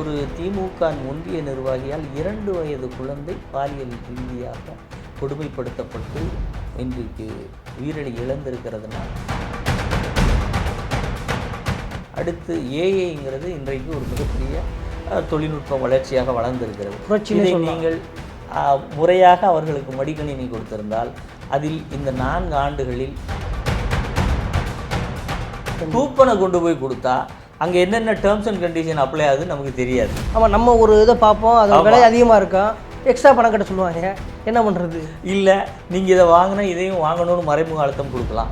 ஒரு திமுக ஒன்றிய நிர்வாகியால் 2 வயது குழந்தை பாலியல் ரீதியாக கொடுமைப்படுத்தப்பட்டு இன்றைக்கு உயிரை இழந்திருக்கிறதுனா, அடுத்து ஏஐங்கிறது இன்றைக்கு ஒரு மிகப்பெரிய தொழில்நுட்ப வளர்ச்சியாக வளர்ந்திருக்கிறது. இதை நீங்கள் முறையாக அவர்களுக்கு மடிக்கணினி கொடுத்திருந்தால் அதில் இந்த 4 ஆண்டுகளில் கூப்பனை கொண்டு போய் கொடுத்தா அங்கே என்னென்ன டேர்ம்ஸ் அண்ட் கண்டிஷன் அப்ளை ஆகுதுன்னு நமக்கு தெரியாது. ஆமாம், நம்ம ஒரு இதை பார்ப்போம், அது விலை அதிகமாக இருக்கும், எக்ஸ்ட்ரா பணம் கட்ட சொல்லுவாங்க, என்ன பண்ணுறது? இல்லை, நீங்கள் இதை வாங்கினா இதையும் வாங்கணும்னு மறைமுக அழுத்தம் கொடுக்கலாம்.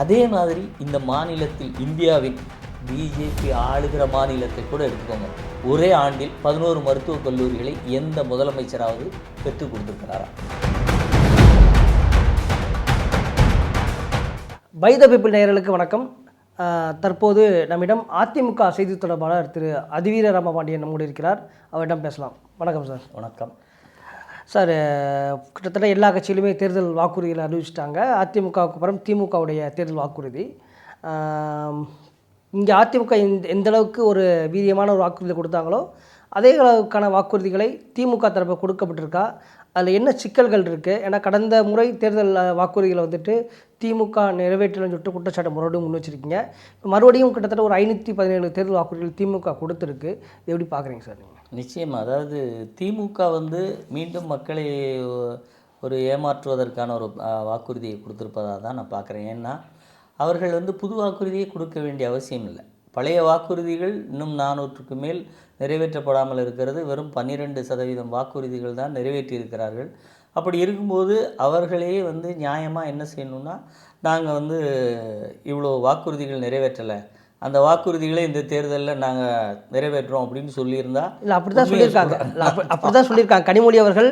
அதே மாதிரி இந்த மாநிலத்தில் இந்தியாவின் பிஜேபி ஆளுகிற மாநிலத்தை கூட எடுத்துக்கோங்க. ஒரே ஆண்டில் 11 மருத்துவக் கல்லூரிகளை எந்த முதலமைச்சராவது பெற்றுக் கொடுத்துருக்கிறாரா? பை த பீப்பிள் நேயர்களுக்கு வணக்கம். தற்போது நம்மிடம் அதிமுக செய்தி தொடர்பாளர் திரு அதிவீர ராமபாண்டியன் நம்மோடு இருக்கிறார். அவரிடம் பேசலாம். வணக்கம் சார். வணக்கம் சார். கிட்டத்தட்ட எல்லா கட்சியிலுமே தேர்தல் வாக்குறுதிகளை அறிவிச்சிட்டாங்க. அதிமுகவுக்கு அப்புறம் திமுகவுடைய தேர்தல் வாக்குறுதி. இங்கே அதிமுக எந்த அளவுக்கு ஒரு வீரியமான ஒரு வாக்குறுதி கொடுத்தாங்களோ அதே அளவுக்கான வாக்குறுதிகளை திமுக தரப்பு கொடுக்கப்பட்டிருக்கா? அதில் என்ன சிக்கல்கள் இருக்குது? ஏன்னா கடந்த முறை தேர்தல் வாக்குறுதிகளை வந்துட்டு திமுக நிறைவேற்றலன்னு சொல்லிட்டு குற்றச்சாட்டு மறுபடியும் முன் வச்சுருக்கீங்க. இப்போ மறுபடியும் கிட்டத்தட்ட ஒரு 517 தேர்தல் வாக்குறுதிகள் திமுக கொடுத்துருக்கு. இது எப்படி பார்க்குறீங்க சார் நீங்கள்? நிச்சயமாக, அதாவது திமுக மீண்டும் மக்களை ஒரு ஏமாற்றுவதற்கான ஒரு வாக்குறுதியை கொடுத்துருப்பதாக தான் நான் பார்க்குறேன். ஏன்னா அவர்கள் புது வாக்குறுதியை கொடுக்க வேண்டிய அவசியம் இல்லை. பழைய வாக்குறுதிகள் இன்னும் 400க்கு மேல் நிறைவேற்றப்படாமல் இருக்கிறது. வெறும் 12% வாக்குறுதிகள் தான் நிறைவேற்றியிருக்கிறார்கள். அப்படி இருக்கும்போது அவர்களே நியாயமாக என்ன செய்யணும்னா, நாங்கள் இவ்வளோ வாக்குறுதிகள் நிறைவேற்றலை, அந்த வாக்குறுதிகளை இந்த தேர்தலில் நாங்கள் நிறைவேற்றோம் அப்படின்னு சொல்லியிருந்தா. இல்லை, அப்படி தான் சொல்லியிருக்காங்க. அப்படி தான் சொல்லியிருக்காங்க கனிமொழி அவர்கள்.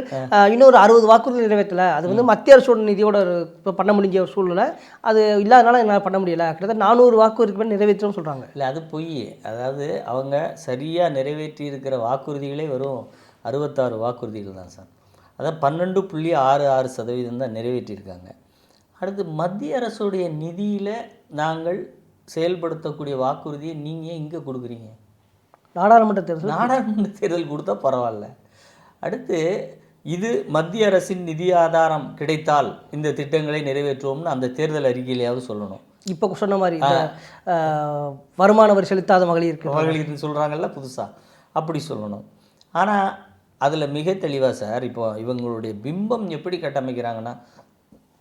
இன்னொரு 60 வாக்குறுதி நிறைவேற்றலை, அது மத்திய அரசோட நிதியோட இப்போ பண்ண முடிஞ்ச ஒரு சூழ்நிலை, அது இல்லாதனால என்னால் பண்ண முடியலை. கிட்டத்தட்ட 400 வாக்குறுதிக்கு மேலே நிறைவேற்றணும்னு சொல்கிறாங்க. இல்லை, அது பொய். அதாவது அவங்க சரியாக நிறைவேற்றி இருக்கிற வாக்குறுதிகளே வெறும் 66 வாக்குறுதிகள் தான் சார். அதான் 12.66% தான் நிறைவேற்றியிருக்காங்க. அடுத்து மத்திய அரசுடைய நிதியில் நாங்கள் செயல்படுத்தக்கூடிய வாக்குறுதியை நீங்கள் இங்கே கொடுக்குறீங்க. நாடாளுமன்ற தேர்தல் கொடுத்தா பரவாயில்ல. அடுத்து இது மத்திய அரசின் நிதி ஆதாரம் கிடைத்தால் இந்த திட்டங்களை நிறைவேற்றுவோம்னு அந்த தேர்தல் அறிக்கையிலேயாவது சொல்லணும். இப்போ சொன்ன மாதிரி வருமான வரி செலுத்தாத மகளிர்னு சொல்கிறாங்கல்ல புதுசாக, அப்படி சொல்லணும். ஆனால் அதில் மிக தெளிவாக சார், இப்போ இவங்களுடைய பிம்பம் எப்படி கட்டமைக்கிறாங்கன்னா,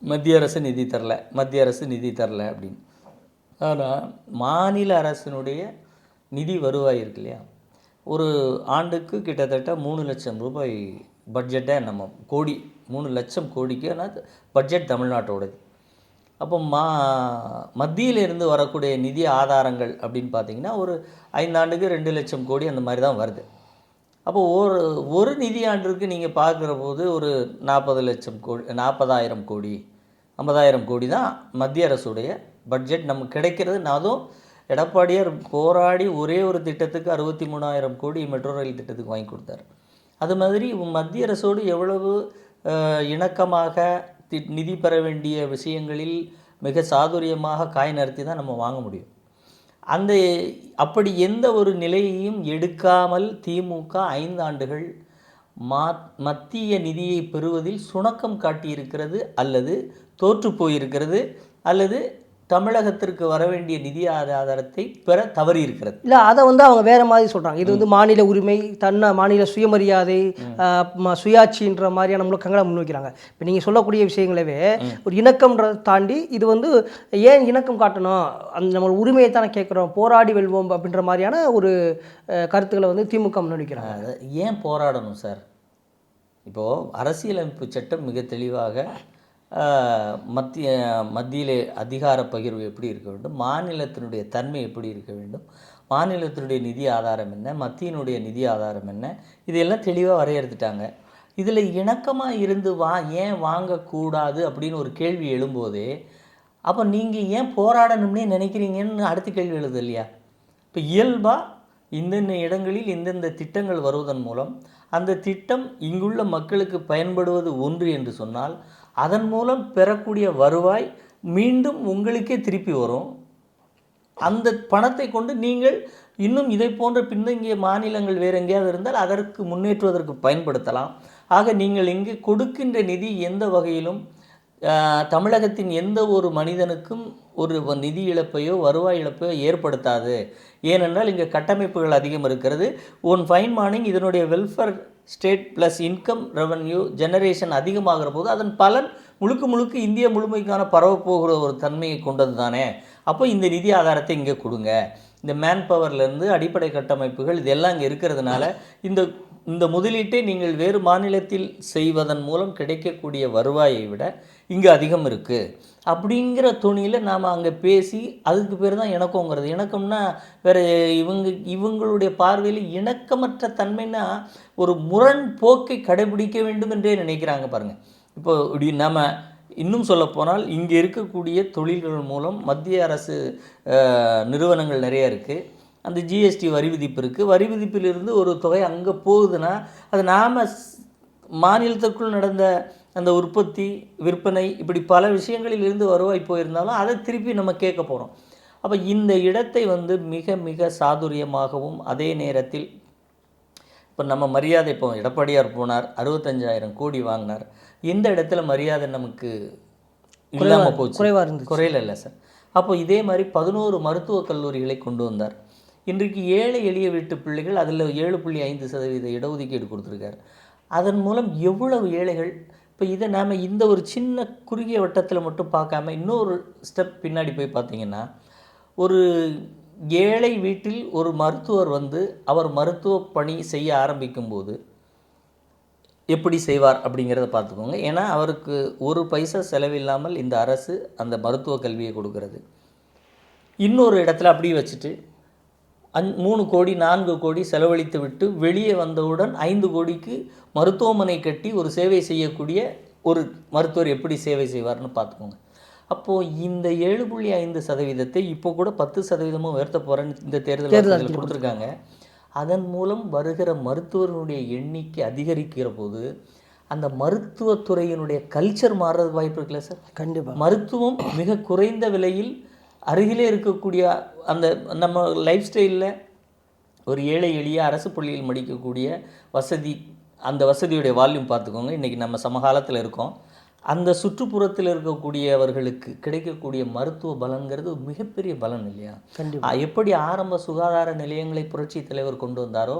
மத்திய அரசு நிதி தரல, மத்திய அரசு நிதி தரல அப்படின்னு. ஆனால் மாநில அரசினுடைய நிதி வருவாய் இருக்கு இல்லையா, ஒரு ஆண்டுக்கு கிட்டத்தட்ட 3 லட்சம் ரூபாய் பட்ஜெட்டை நம்ம 3 லட்சம் கோடிக்கு பட்ஜெட் தமிழ்நாட்டோடது. அப்போ மத்தியிலிருந்து வரக்கூடிய நிதி ஆதாரங்கள் அப்படின்னு பார்த்திங்கன்னா ஒரு 5 ஆண்டுக்கு 2 லட்சம் கோடி அந்த மாதிரி தான் வருது. அப்போது ஒரு நிதி ஆண்டிற்கு நீங்கள் பார்க்குற போது ஒரு 40 லட்சம் கோடி, 40,000 கோடி, 50,000 கோடி தான் மத்திய அரசுடைய பட்ஜெட் நமக்கு கிடைக்கிறது. அதுவும் எடப்பாடியார் போராடி ஒரே ஒரு திட்டத்துக்கு 63,000 கோடி மெட்ரோ ரயில் திட்டத்துக்கு வாங்கி கொடுத்தாரு. அது மாதிரி மத்திய அரசோடு எவ்வளவு இணக்கமாக நிதி பெற வேண்டிய விஷயங்களில் மிக சாதுரியமாக காய் நகர்த்தி தான் நம்ம வாங்க முடியும். அப்படி எந்த ஒரு நிலையையும் எடுக்காமல் திமுக 5 ஆண்டுகள் மத்திய நிதியை பெறுவதில் சுணக்கம் காட்டியிருக்கிறது, அல்லது தோற்று போயிருக்கிறது, அல்லது தமிழகத்திற்கு வர வேண்டிய நிதி ஆதாரத்தை பெற தவறி இருக்கிறது. இல்லை, அதை அவங்க வேறு மாதிரி சொல்கிறாங்க. இது மாநில உரிமை, மாநில சுயமரியாதை, சுயாட்சின்ற மாதிரியான முழக்கங்களை முன்வைக்கிறாங்க. இப்போ நீங்கள் சொல்லக்கூடிய விஷயங்களவே ஒரு இணக்கம்ன்றதை தாண்டி இது ஏன் இணக்கம் காட்டணும், நம்ம உரிமையை தானே கேட்குறோம், போராடி வெல்வோம் அப்படின்ற மாதிரியான ஒரு கருத்துக்களை திமுக முன்வைக்கிறாங்க. ஏன் போராடணும் இப்போது அரசியலமைப்பு சட்டம் மிக தெளிவாக மத்தியிலே அதிகார பகிர்வு எப்படி இருக்க வேண்டும், மாநிலத்தினுடைய தன்மை எப்படி இருக்க வேண்டும், மாநிலத்தினுடைய நிதி ஆதாரம் என்ன, மத்தியினுடைய நிதி ஆதாரம் என்ன, இதையெல்லாம் தெளிவாக வரையறுத்துட்டாங்க. இதில் இணக்கமாக இருந்து ஏன் வாங்கக்கூடாது அப்படின்னு ஒரு கேள்வி எழும்போதே, அப்போ நீங்கள் ஏன் போராடணும்னே நினைக்கிறீங்கன்னு அடுத்த கேள்வி எழுது இல்லையா? இப்போ இயல்பாக இந்தந்த இடங்களில் இந்தந்த திட்டங்கள் வருவதன் மூலம் அந்த திட்டம் இங்குள்ள மக்களுக்கு பயன்படுவது ஒன்று என்று சொன்னால், அதன் மூலம் பெறக்கூடிய வருவாய் மீண்டும் உங்களுக்கே திருப்பி வரும். அந்த பணத்தை கொண்டு நீங்கள் இன்னும் இதை போன்ற பின்தங்கிய மாநிலங்கள் வேறு எங்கேயாவது இருந்தால் அதற்கு முன்னேற்றுவதற்கு பயன்படுத்தலாம். ஆக நீங்கள் இங்கு கொடுக்கின்ற நிதி எந்த வகையிலும் தமிழகத்தின் எந்த ஒரு மனிதனுக்கும் ஒரு நிதி இழப்பையோ வருவாய் இழப்பையோ ஏற்படுத்தாது. ஏனென்றால் இங்கே கட்டமைப்புகள் அதிகம் இருக்கிறது. ஒன் ஃபைன் மார்னிங் இதனுடைய welfare state plus income revenue generation அதிகமாகிற போது அதன் பலன் முழுக்க இந்தியா முழுமைக்கான பரவப்போகிற ஒரு தன்மையை கொண்டது தானே. அப்போ இந்த நிதி ஆதாரத்தை இங்கே கொடுங்க. இந்த மேன் பவர்லேருந்து அடிப்படை கட்டமைப்புகள் இதெல்லாம் இங்கே இருக்கிறதுனால இந்த முதலீட்டை நீங்கள் வேறு மாநிலத்தில் செய்வதன் மூலம் கிடைக்கக்கூடிய வருவாயை விட இங்கே அதிகம் இருக்குது அப்படிங்கிற துணியில் நாம் அங்கே பேசி அதுக்கு பேர் தான் இணக்கங்கிறது. இணக்கம்னா வேறு இவங்களுடைய பார்வையில் இணக்கமற்ற தன்மைன்னா ஒரு முரண் போக்கை கடைபிடிக்க வேண்டும் என்றே நினைக்கிறாங்க பாருங்கள். இப்போ இப்படி நம்ம இன்னும் சொல்லப்போனால் இங்கே இருக்கக்கூடிய தொழில்கள் மூலம் மத்திய அரசு நிறுவனங்கள் நிறைய இருக்குது. அந்த ஜிஎஸ்டி வரி விதிப்பு இருக்குது. வரி விதிப்பிலிருந்து ஒரு தொகை அங்கே போகுதுன்னா அது நாம் மாநிலத்திற்குள் நடந்த அந்த உற்பத்தி விற்பனை இப்படி பல விஷயங்களிலிருந்து வருவாய் போயிருந்தாலும் அதை திருப்பி நம்ம கேட்க போகிறோம். அப்போ இந்த இடத்தை மிக மிக சாதுரியமாகவும் அதே நேரத்தில் இப்போ நம்ம மரியாதை இப்போ எடப்பாடியார் போனார் 65,000 கோடி வாங்கினார். எந்த இடத்துல மரியாதை நமக்கு இல்லாமல் போச்சு? குறையில இல்லை சார். அப்போ இதே மாதிரி 11 மருத்துவக் கல்லூரிகளை கொண்டு வந்தார். இன்றைக்கு ஏழை எளிய வீட்டு பிள்ளைகள் அதில் 7.5% இடஒதுக்கீடு கொடுத்துருக்காரு. அதன் மூலம் எவ்வளவு ஏழைகள். இப்போ இதை நாம் இந்த ஒரு சின்ன குறுகிய வட்டத்தில் மட்டும் பார்க்காம இன்னொரு ஸ்டெப் பின்னாடி போய் பார்த்தீங்கன்னா, ஒரு ஏழை வீட்டில் ஒரு மருத்துவர் அவர் மருத்துவ பணி செய்ய ஆரம்பிக்கும்போது எப்படி செய்வார் அப்படிங்கிறத பார்த்துக்கோங்க. ஏன்னா அவருக்கு ஒரு பைசா செலவில்லாமல் இந்த அரசு அந்த மருத்துவ கல்வியை கொடுக்கறது. இன்னொரு இடத்துல அப்படியே வச்சுட்டு 3 கோடி 4 கோடி செலவழித்து விட்டு வெளியே வந்தவுடன் 5 கோடிக்கு மருத்துவமனை கட்டி ஒரு சேவை செய்யக்கூடிய ஒரு மருத்துவர் எப்படி சேவை செய்வார்னு பார்த்துக்கோங்க. அப்போது இந்த 7.5% இப்போ கூட 10% உயர்த்த போகிறேன்னு இந்த தேர்தல் கொடுத்துருக்காங்க. அதன் மூலம் வருகிற மருத்துவர்களுடைய எண்ணிக்கை அதிகரிக்கிற போது அந்த மருத்துவத்துறையினுடைய கல்ச்சர் மாறுறது வாய்ப்பு இருக்குல்ல சார்? கண்டிப்பாக. மருத்துவம் மிக குறைந்த விலையில் அருகிலே இருக்கக்கூடிய அந்த நம்ம லைஃப் ஸ்டைலில் ஒரு ஏழை எளிய அரசு பள்ளியில் படிக்கக்கூடிய வசதி, அந்த வசதியுடைய வால்யூம் பார்த்துக்கோங்க. இன்றைக்கி நம்ம சமகாலத்தில் இருக்கோம். அந்த சுற்றுப்புறத்தில் இருக்கக்கூடியவர்களுக்கு கிடைக்கக்கூடிய மருத்துவ பலன்கிறது மிகப்பெரிய பலன் இல்லையா? கண்டிப்பாக. எப்படி ஆரம்ப சுகாதார நிலையங்களை புரட்சி தலைவர் கொண்டு வந்தாரோ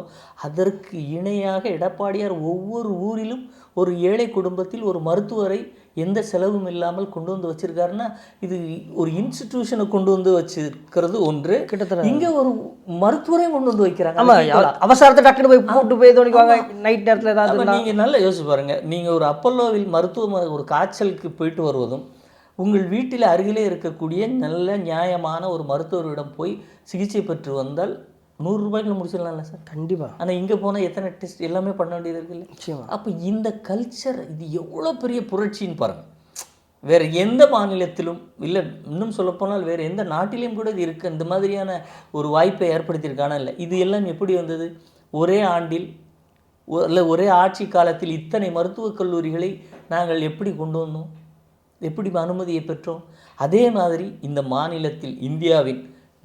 அதற்கு இணையாக எடப்பாடியார் ஒவ்வொரு ஊரிலும் ஒரு ஏழை குடும்பத்தில் ஒரு மருத்துவரை எந்த செலவும் இல்லாமல் கொண்டு வந்து வச்சிருக்காருன்னா இது ஒரு இன்ஸ்டிடியூஷனை கொண்டு வந்து வச்சிருக்கிறது ஒன்று. கிட்டத்தட்ட இங்கே ஒரு மருத்துவரையும் கொண்டு வந்து வைக்கிறாங்க. ஆமாம், அவசரத்தை டக்குனு போய் போட்டு போய் தோணிக்குவாங்க நைட் நேரத்தில் ஏதாவது. நீங்கள் நல்லா யோசிச்சு பாருங்கள். நீங்கள் ஒரு அப்பல்லோவில் மருத்துவ ஒரு காய்ச்சலுக்கு போயிட்டு வருவதும் உங்கள் வீட்டில் அருகிலே இருக்கக்கூடிய நல்ல நியாயமான ஒரு மருத்துவரிடம் போய் சிகிச்சை பெற்று வந்தால் 100 ரூபாய்க்கு முடிச்சிடலாம்ல சார்? கண்டிப்பாக. ஆனால் இங்கே போனால் எத்தனை டெஸ்ட் எல்லாமே பண்ண வேண்டியது இருக்குல்ல? நிச்சயமாக. அப்போ இந்த கல்ச்சர் இது எவ்வளோ பெரிய புரட்சின்னு பாருங்கள். வேறு எந்த மாநிலத்திலும் இல்லை, இன்னும் சொல்லப்போனால் வேறு எந்த நாட்டிலையும் கூட இது இருக்குது. இந்த மாதிரியான ஒரு வாய்ப்பை ஏற்படுத்தியிருக்கானா இல்லை. இது எல்லாம் எப்படி வந்தது? ஒரே ஆண்டில் இல்லை ஒரே ஆட்சி காலத்தில் இத்தனை மருத்துவக் கல்லூரிகளை நாங்கள் எப்படி கொண்டு வந்தோம்? எப்படி அனுமதியை பெற்றோம்? அதே மாதிரி இந்த மாநிலத்தில் இந்தியாவின்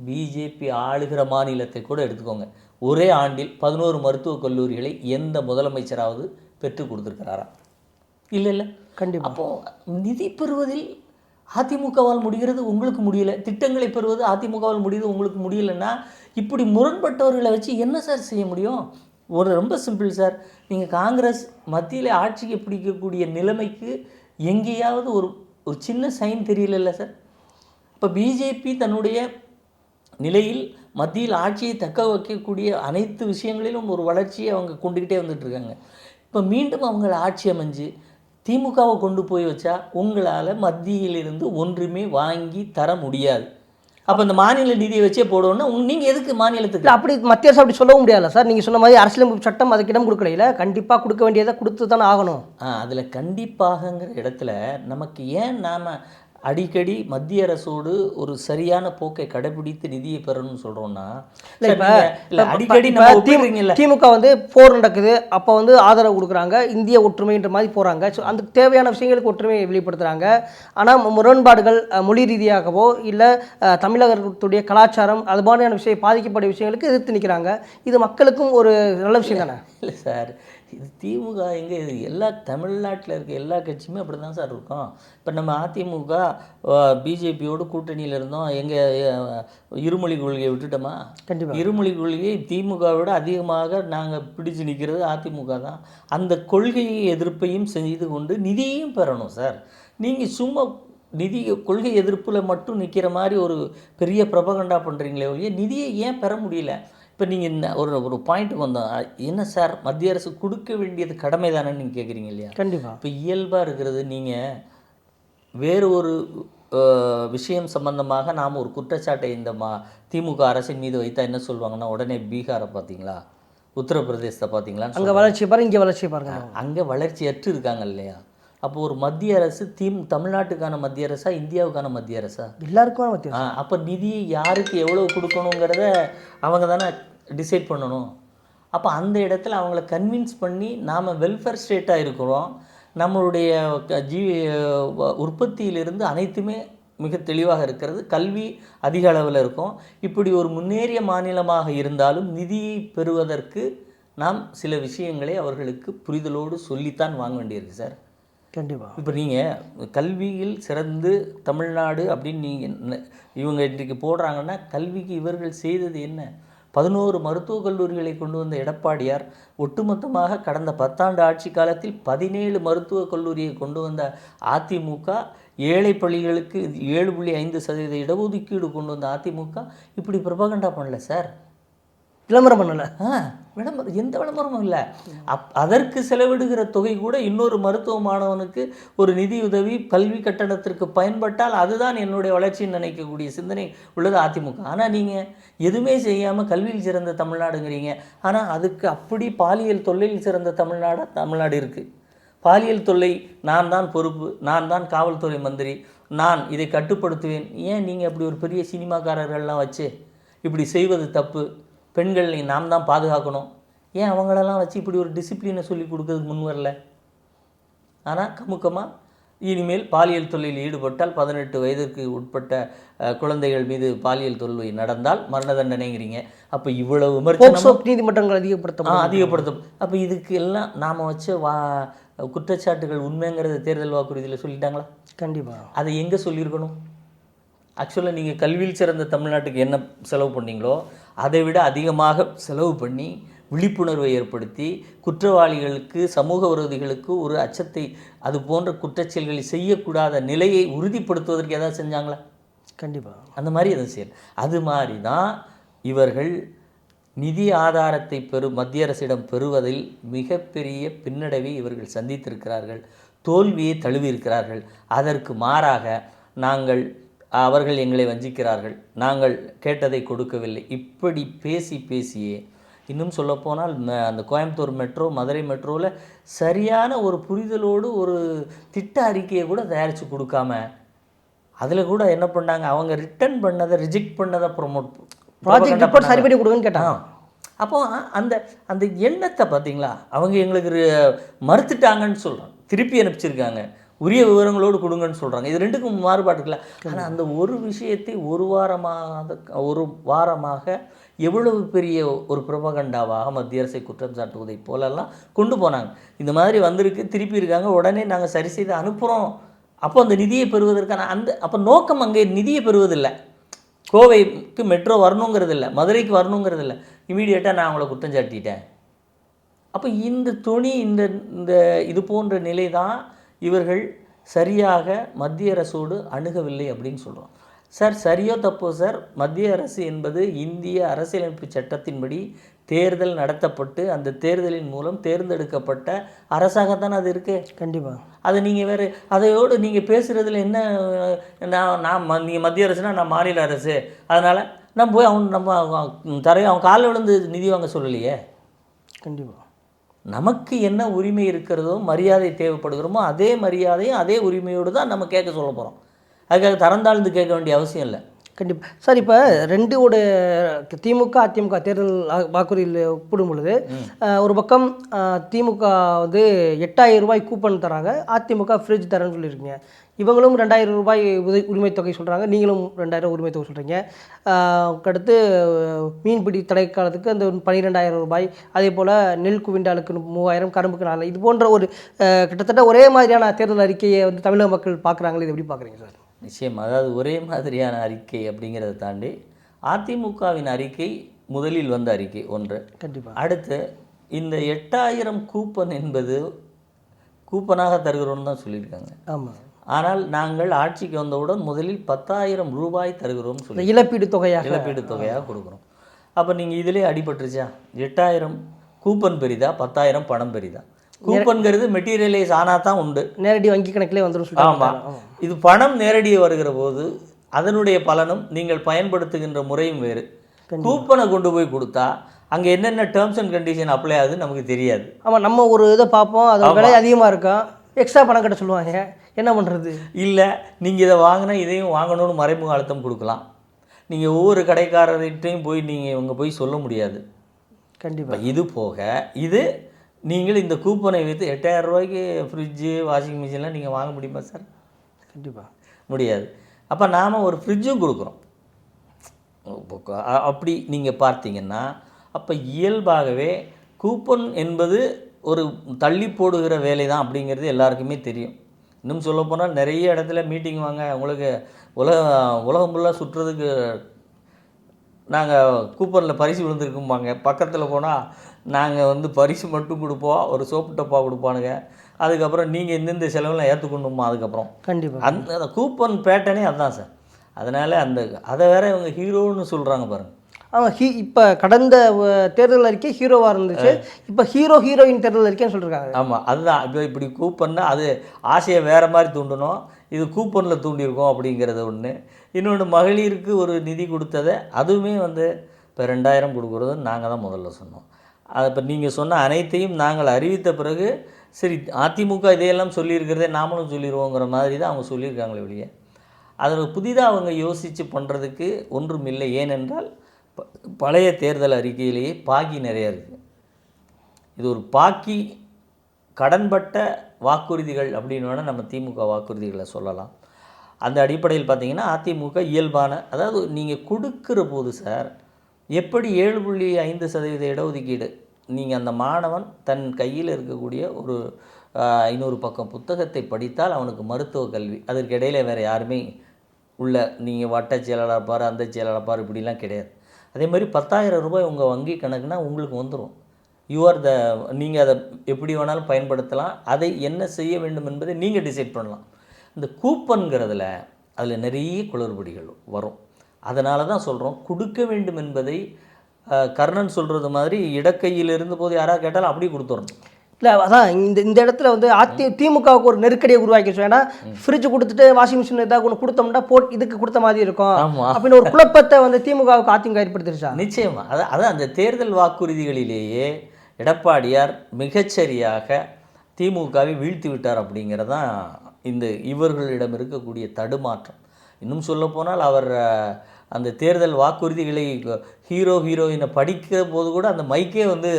பிஜேபி ஆளுகிற மாநிலத்தை கூட எடுத்துக்கோங்க. ஒரே ஆண்டில் 11 மருத்துவக் கல்லூரிகளை எந்த முதலமைச்சராவது பெற்றுக் கொடுத்துருக்கிறாரா? இல்லை. கண்டிப்பாக. அப்போது நிதி பெறுவதில் அதிமுகவால் முடிகிறது, உங்களுக்கு முடியல. திட்டங்களை பெறுவது அதிமுகவால் முடியுது, உங்களுக்கு முடியலைன்னா இப்படி முரண்பட்டவர்களை வச்சு என்ன சார் செய்ய முடியும்? ஒரு ரொம்ப சிம்பிள் சார். நீங்கள் காங்கிரஸ் மத்தியில் ஆட்சிக்கு பிடிக்கக்கூடிய நிலைமைக்கு எங்கேயாவது ஒரு சின்ன சைன் தெரியல சார்? இப்போ பிஜேபி தன்னுடைய நிலையில் மத்தியில் ஆட்சியை தக்க வைக்கக்கூடிய அனைத்து விஷயங்களிலும் ஒரு வளர்ச்சியை அவங்க கொண்டுக்கிட்டே வந்துட்டுருக்காங்க. இப்போ மீண்டும் அவங்கள ஆட்சி அமைஞ்சு திமுகவை கொண்டு போய் வச்சா உங்களால் மத்தியிலிருந்து ஒன்றுமே வாங்கி தர முடியாது. அப்போ இந்த மாநில நிதியை வச்சே போடணும்னா நீங்கள் எதுக்கு மாநிலத்துக்கு? அப்படி மத்திய அரசு அப்படி சொல்லவும் முடியாதுல்ல சார்? நீங்கள் சொன்ன மாதிரி அரசியலமைப்பு சட்டம் அதுக்கு இடம் கொடுக்கல. கண்டிப்பாக கொடுக்க வேண்டியதை கொடுத்து தானே ஆகணும். அதில் கண்டிப்பாகங்கிற இடத்துல நமக்கு ஏன் நாம் அடிக்கடி மத்திய அரசோடு ஒரு சரியான போக்கை கடைபிடித்து நிதியை பெறணும்னு சொல்கிறோன்னா அடிக்கடி நம்ம ஒப்பிடுறீங்கல்ல. திமுக வந்து போர் நடக்குது, அப்போ வந்து ஆதரவு கொடுக்குறாங்க, இந்திய ஒற்றுமைன்ற மாதிரி போகிறாங்க. ஸோ அந்த தேவையான விஷயங்களுக்கு ஒற்றுமையை வெளிப்படுத்துகிறாங்க. ஆனால் முரண்பாடுகள் மொழி ரீதியாகவோ இல்லை தமிழகத்துடைய கலாச்சாரம் அது மாதிரியான விஷயம் பாதிக்கப்பட்ட விஷயங்களுக்கு எதிர்த்து நிற்கிறாங்க. இது மக்களுக்கும் ஒரு நல்ல விஷயம் தானே? இல்லை சார், இது திமுக எங்கே, இது எல்லா தமிழ்நாட்டில் இருக்க எல்லா கட்சியுமே அப்படி தான் சார் இருக்கும். இப்போ நம்ம அதிமுக பிஜேபியோடு கூட்டணியில் இருந்தோம், எங்கள் இருமொழி கொள்கையை விட்டுட்டோமா? கண்டிப்பாக இருமொழி கொள்கையை திமுகவோட அதிகமாக நாங்கள் பிடிச்சு நிற்கிறது அதிமுக தான். அந்த கொள்கையை எதிர்ப்பையும் செய்து கொண்டு நிதியையும் பெறணும் சார். நீங்கள் சும்மா நிதி கொள்கை எதிர்ப்பில் மட்டும் நிற்கிற மாதிரி ஒரு பெரிய பிரபகண்டா பண்ணுறீங்களே ஒழிய நிதியை ஏன் பெற முடியல? இப்போ நீங்கள் ஒரு பாயிண்ட்டுக்கு வந்தோம், என்ன சார் மத்திய அரசு கொடுக்க வேண்டியது கடமை தானேன்னு நீங்கள் கேட்குறீங்க இல்லையா? கண்டிப்பாக. இப்போ இயல்பாக இருக்கிறது, நீங்கள் வேறு ஒரு விஷயம் சம்பந்தமாக நாம் ஒரு குற்றச்சாட்டை இந்த திமுக அரசின் மீது வைத்தா என்ன சொல்லுவாங்கன்னா, உடனே பீகாரை பார்த்தீங்களா, உத்தரப்பிரதேசத்தை பார்த்தீங்களா, அங்கே வளர்ச்சி பாருங்க, இங்கே வளர்ச்சி பாருங்க. அங்கே வளர்ச்சியற்று இருக்காங்க இல்லையா? அப்போ ஒரு மத்திய அரசு தமிழ்நாட்டுக்கான மத்திய அரசா, இந்தியாவுக்கான மத்திய அரசா? எல்லாருக்கும் மத்திய. அப்போ நிதியை யாருக்கு எவ்வளோ கொடுக்கணுங்கிறத அவங்க தானே டிசைட் பண்ணணும். அப்போ அந்த இடத்துல அவங்கள கன்வின்ஸ் பண்ணி நாம் வெல்ஃபேர் ஸ்டேட்டாக இருக்கிறோம், நம்மளுடைய உற்பத்தியிலிருந்து அனைத்துமே மிக தெளிவாக இருக்கிறது, கல்வி அதிக அளவில் இருக்கும், இப்படி ஒரு முன்னேறிய மாநிலமாக இருந்தாலும் நிதியை பெறுவதற்கு நாம் சில விஷயங்களை அவர்களுக்கு புரிதலோடு சொல்லித்தான் வாங்க வேண்டியிருக்கு சார். கண்டிப்பாக. இப்போ நீங்கள் கல்வியில் சிறந்து தமிழ்நாடு அப்படின்னு நீங்கள் இவங்க இன்றைக்கு போடுறாங்கன்னா, கல்விக்கு இவர்கள் செய்தது என்ன? 11 மருத்துவக் கல்லூரிகளை கொண்டு வந்த எடப்பாடியார் ஒட்டுமொத்தமாக கடந்த 10 ஆண்டு ஆட்சி காலத்தில் 17 மருத்துவக் கல்லூரியை கொண்டு வந்த அதிமுக, ஏழை பள்ளிகளுக்கு 7.5% இடஒதுக்கீடு கொண்டு வந்த அதிமுக இப்படி பிரபகண்டா பண்ணல சார், விளம்பரம் பண்ணலை. விளம்பரம் எந்த விளம்பரமும் இல்லை. அதற்கு செலவிடுகிற தொகை கூட இன்னொரு மருத்துவ மாணவனுக்கு ஒரு நிதியுதவி கல்வி கட்டணத்திற்கு பயன்பட்டால் அதுதான் என்னுடைய வளர்ச்சின்னு நினைக்கக்கூடிய சிந்தனை உள்ளது அதிமுக. ஆனால் நீங்கள் எதுவுமே செய்யாமல் கல்வியில் சிறந்த தமிழ்நாடுங்கிறீங்க. ஆனால் அதுக்கு அப்படி பாலியல் தொல்லையில் சிறந்த தமிழ்நாடு இருக்குது. பாலியல் தொல்லை நான் தான் பொறுப்பு, நான் தான் காவல்துறை மந்திரி, நான் இதை கட்டுப்படுத்துவேன். ஏன் நீங்கள் அப்படி ஒரு பெரிய சினிமாக்காரர்கள்லாம் வச்சு இப்படி செய்வது தப்பு, பெண்களை நாம் தான் பாதுகாக்கணும், ஏன் அவங்களெல்லாம் வச்சு இப்படி ஒரு டிசிப்ளினை சொல்லி கொடுக்கறதுக்கு முன் வரல? ஆனால் கமுக்கமாக இனிமேல் பாலியல் தொல்லையில் ஈடுபட்டால் 18 வயதிற்கு உட்பட்ட குழந்தைகள் மீது பாலியல் தொல்லை நடந்தால் மரண தண்டனைங்கிறீங்க. அப்போ இவ்வளவு விமர்சனம் நீதிமன்றங்கள் அதிகப்படுத்தும். அப்போ இதுக்கு எல்லாம் நாம் வச்ச குற்றச்சாட்டுகள் உண்மைங்கிறத தேர்தல் வாக்குறுதியில் சொல்லிட்டாங்களா? கண்டிப்பாக. அதை எங்கே சொல்லியிருக்கணும்? ஆக்சுவலாக நீங்கள் கல்வியில் சிறந்த தமிழ்நாட்டுக்கு என்ன செலவு பண்ணீங்களோ அதை விட அதிகமாக செலவு பண்ணி விழிப்புணர்வை ஏற்படுத்தி குற்றவாளிகளுக்கு, சமூக விரோதிகளுக்கு ஒரு அச்சத்தை, அது போன்ற குற்றச்செயல்களை செய்யக்கூடாத நிலையை உறுதிப்படுத்துவதற்கு ஏதாவது செஞ்சாங்களா? கண்டிப்பாக. அந்த மாதிரி எதுவும் செய்யலை. அது மாதிரி தான் இவர்கள் நிதி ஆதாரத்தை மத்திய அரசிடம் பெறுவதில் மிகப்பெரிய பின்னடைவை இவர்கள் சந்தித்திருக்கிறார்கள், தோல்வியை தழுவியிருக்கிறார்கள். அதற்கு மாறாக அவர்கள் எங்களை வஞ்சிக்கிறார்கள், நாங்கள் கேட்டதை கொடுக்கவில்லை, இப்படி பேசியே இன்னும் சொல்லப்போனால் அந்த கோயம்புத்தூர் மெட்ரோ, மதுரை மெட்ரோவில் சரியான ஒரு புரிதலோடு ஒரு திட்ட அறிக்கையை கூட தயாரித்து கொடுக்காம அதில் கூட என்ன பண்ணாங்க, அவங்க ரிட்டர்ன் பண்ணதை ரிஜெக்ட் பண்ணதை ப்ராஜெக்ட் ரிப்போர்ட் சரி பண்ணி கொடுங்கன்னு கேட்டாங்க. அப்போ அந்த எண்ணத்தை பார்த்தீங்களா, அவங்க எங்களுக்கு மறுத்துட்டாங்கன்னு சொல்கிறோம், திருப்பி அனுப்பிச்சிருக்காங்க, உரிய விவரங்களோடு கொடுங்கன்னு சொல்கிறாங்க. இது ரெண்டுக்கும் மாறுபாடு இருக்குல்ல. ஆனால் அந்த ஒரு விஷயத்தை ஒரு வாரமாக எவ்வளவு பெரிய ஒரு பிரபகண்டாவாக மத்திய அரசை குற்றம் சாட்டுவதை போலெல்லாம் கொண்டு போனாங்க. இந்த மாதிரி வந்திருக்கு, திருப்பி இருக்காங்க, உடனே நாங்கள் சரி செய்து அனுப்புகிறோம். அப்போ அந்த நிதியை பெறுவதற்கான அப்போ நோக்கம் அங்கே நிதியை பெறுவதில்லை, கோவைக்கு மெட்ரோ வரணுங்கிறது இல்லை, மதுரைக்கு வரணுங்கிறது இல்லை, இமீடியட்டாக நான் அவங்கள குற்றம் சாட்டிட்டேன். அப்போ இந்த துணி இந்த இது போன்ற நிலை தான் இவர்கள் சரியாக மத்திய அரசோடு அணுகவில்லை அப்படின்னு சொல்கிறோம். சார் சரியோ தப்போ சார், மத்திய அரசு என்பது இந்திய அரசியலமைப்பு சட்டத்தின்படி தேர்தல் நடத்தப்பட்டு அந்த தேர்தலின் மூலம் தேர்ந்தெடுக்கப்பட்ட அரசாகத்தான் அது இருக்குது. கண்டிப்பாக. அது நீங்கள் வேறு அதையோடு நீங்கள் பேசுகிறதுல என்ன, நீங்கள் மத்திய அரசுனா நான் மாநில அரசு, அதனால் நம்ம போய் அவன் காலில் விழுந்து நிதி வாங்க சொல்லலையே. கண்டிப்பாக. நமக்கு என்ன உரிமை இருக்கிறதோ, மரியாதை தேவைப்படுகிறோமோ அதே மரியாதையும் அதே உரிமையோடு தான் நம்ம கேட்க சொல்ல போகிறோம். அதுக்காக தரந்தாழ்ந்து கேட்க வேண்டிய அவசியம் இல்லை. கண்டிப்பாக சார். இப்போ ரெண்டோட திமுக அதிமுக தேர்தல் வாக்குறுதியில் ஒப்பிடும் பொழுது ஒரு பக்கம் திமுக வந்து 8000 ரூபாய் கூப்பன் தராங்க, அதிமுக ஃப்ரிட்ஜ் தரேன்னு சொல்லியிருக்கீங்க. இவங்களும் 2000 ரூபாய் உரிமை தொகை சொல்கிறாங்க, நீங்களும் 2000 உரிமை தொகை சொல்கிறீங்க. அடுத்து மீன்பிடி தடைக்காலத்துக்கு அந்த 12000 ரூபாய், அதே போல் நெல் குவிண்டாலுக்கு 3000, கரும்புக்கு 4, இது போன்ற ஒரு கிட்டத்தட்ட ஒரே மாதிரியான தேர்தல் அறிக்கையை வந்து தமிழக மக்கள் பார்க்குறாங்களே, இது எப்படி பார்க்குறீங்க சார்? நிச்சயம், அதாவது ஒரே மாதிரியான அறிக்கை அப்படிங்கிறத தாண்டி அதிமுகவின் அறிக்கை முதலில் வந்த அறிக்கை ஒன்று. கண்டிப்பாக. அடுத்து இந்த 8000 கூப்பன் என்பது கூப்பனாக தருகிறோம்னு தான் சொல்லியிருக்காங்க. ஆமாம். ஆனால் நாங்கள் ஆட்சிக்கு வந்தவுடன் முதலில் 10,000 ரூபாய் தருகிறோம்னு சொல்லி இழப்பீடு தொகையாக கொடுக்குறோம். அப்போ நீங்கள் இதிலே அடிபட்டுருச்சா? 8000 கூப்பன் பெரிதா, 10,000 பணம் பெரிதா? கூப்பன்கிறது மெட்டீரியலைஸ் ஆனால் தான் உண்டு, நேரடி வங்கி கணக்கிலே வந்துடும். ஆமாம். இது பணம் நேரடியாக வருகிற போது அதனுடைய பலனும் நீங்கள் பயன்படுத்துகின்ற முறையும் வேறு. கூப்பனை கொண்டு போய் கொடுத்தா அங்கே என்னென்ன டேர்ம்ஸ் அண்ட் கண்டிஷன் அப்ளை ஆகுதுன்னு நமக்கு தெரியாது. ஆமாம், நம்ம ஒரு இதை பார்ப்போம், அது விலை அதிகமாக இருக்கும், எக்ஸ்ட்ரா பணம் கட்ட சொல்லுவாங்க, என்ன பண்ணுறது? இல்லை, நீங்கள் இதை வாங்கினா இதையும் வாங்கணும்னு மறைமுக அழுத்தம் கொடுக்கலாம். நீங்கள் ஒவ்வொரு கடைக்காரர்கிட்டையும் போய் நீங்கள் இவங்க போய் சொல்ல முடியாது. கண்டிப்பாக. இது போக இது நீங்கள் இந்த கூப்பனை வைத்து 8000 ரூபாய்க்கு ஃப்ரிட்ஜு, வாஷிங் மிஷின்லாம் நீங்கள் வாங்க முடியுமா சார்? கண்டிப்பாக முடியாது. அப்போ நாம் ஒரு ஃப்ரிட்ஜும் கொடுக்குறோம். அப்படி நீங்கள் பார்த்தீங்கன்னா அப்போ இயல்பாகவே கூப்பன் என்பது ஒரு தள்ளி போடுகிற வேலை தான் அப்படிங்கிறது எல்லாருக்குமே தெரியும். இன்னும் சொல்லப்போனால் நிறைய இடத்துல மீட்டிங் வாங்க, உங்களுக்கு உலகம் ஃபுல்லாக சுற்றுறதுக்கு நாங்கள் கூப்பனில் பரிசு விழுந்திருக்கும்பாங்க. பக்கத்தில் போனால் நாங்கள் வந்து பரிசு மட்டும் கொடுப்போம், ஒரு சோப்பு டப்பா கொடுப்பானுங்க. அதுக்கப்புறம் நீங்கள் இந்தந்த செலவெல்லாம் ஏற்றுக்கணுமா? அதுக்கப்புறம் கண்டிப்பாக அந்த கூப்பன் பேட்டர்னே அதுதான் சார். அதனால் அதை வேற இவங்க ஹீரோன்னு சொல்கிறாங்க பாருங்கள். ஆமாம், இப்போ கடந்த தேர்தல் அறிக்கை ஹீரோவாக இருந்துச்சு, இப்போ ஹீரோயின் தேர்தல் அறிக்கைன்னு சொல்லியிருக்காங்க. ஆமாம், அதுதான். இப்போ இப்படி கூப்பன்னா அது ஆசையை வேறு மாதிரி தூண்டணும், இது கூப்பனில் தூண்டியிருக்கோம் அப்படிங்கிறது ஒன்று. இன்னொன்று, மகளிருக்கு ஒரு நிதி கொடுத்ததை அதுவுமே வந்து இப்போ 2000 கொடுக்குறது நாங்கள் தான் முதல்ல சொன்னோம். அதை இப்போ நீங்கள் சொன்ன அனைத்தையும் நாங்கள் அறிவித்த பிறகு சரி அதிமுக இதையெல்லாம் சொல்லியிருக்கிறதே நாமளும் சொல்லிடுவோங்கிற மாதிரி தான் அவங்க சொல்லியிருக்காங்களே ஒழிய அதில் புதிதாக அவங்க யோசித்து பண்ணுறதுக்கு ஒன்றும் இல்லை. ஏனென்றால் பழைய தேர்தல் அறிக்கையிலேயே பாக்கி நிறையா இருக்குது. இது ஒரு பாக்கி கடன்பட்ட வாக்குறுதிகள் அப்படின்னு வேணால் நம்ம திமுக வாக்குறுதிகளை சொல்லலாம். அந்த அடிப்படையில் பார்த்திங்கன்னா அதிமுக இயல்பான, அதாவது நீங்கள் கொடுக்குற போது சார் எப்படி 7.5% இடஒதுக்கீடு, நீங்கள் அந்த மாணவன் தன் கையில் இருக்கக்கூடிய ஒரு 500 பக்கம் புத்தகத்தை படித்தால் அவனுக்கு மருத்துவ கல்வி, அதற்கு இடையில வேறு யாருமே உள்ள நீங்கள் வட்ட செயலாளர் பார், அந்த செயலாளர் பார், இப்படிலாம் கிடையாது. அதே மாதிரி 10,000 ரூபாய் உங்கள் வங்கி கணக்குனா உங்களுக்கு வந்துடும். நீங்கள் அதை எப்படி வேணாலும் பயன்படுத்தலாம். அதை என்ன செய்ய வேண்டும் என்பதை நீங்கள் டிசைட் பண்ணலாம். இந்த கூப்பன்கிறதுல அதில் நிறைய குளறுபடிகள் வரும். அதனால தான் சொல்கிறோம், கொடுக்க வேண்டும் என்பதை கர்ணன் சொல்கிறது மாதிரி இடக்கையில் இருந்தபோது யாராவது கேட்டாலும் அப்படியே கொடுத்துடணும். இல்லை, அதான் இந்த இடத்துல வந்து திமுகவுக்கு ஒரு நெருக்கடியை உருவாக்கிடுச்சோம். ஏன்னா ஃப்ரிட்ஜ் கொடுத்துட்டு வாஷிங் மிஷின் ஏதாவது ஒன்று கொடுத்தோம்னா இதுக்கு கொடுத்த மாதிரி இருக்கும் அப்படின்னு ஒரு குழப்பத்தை வந்து திமுகவுக்கு அதிமுக ஏற்படுத்திருச்சா? நிச்சயமாக. அதான் அந்த தேர்தல் வாக்குறுதிகளிலேயே எடப்பாடியார் மிகச்சரியாக திமுகவை வீழ்த்தி விட்டார் அப்படிங்கிறதான் இவர்களிடம் இருக்கக்கூடிய தடுமாற்றம். இன்னும் சொல்லப்போனால் அவர் அந்த தேர்தல் வாக்குறுதிகளை ஹீரோயினை படிக்கிற போது கூட அந்த மைக்கே வந்து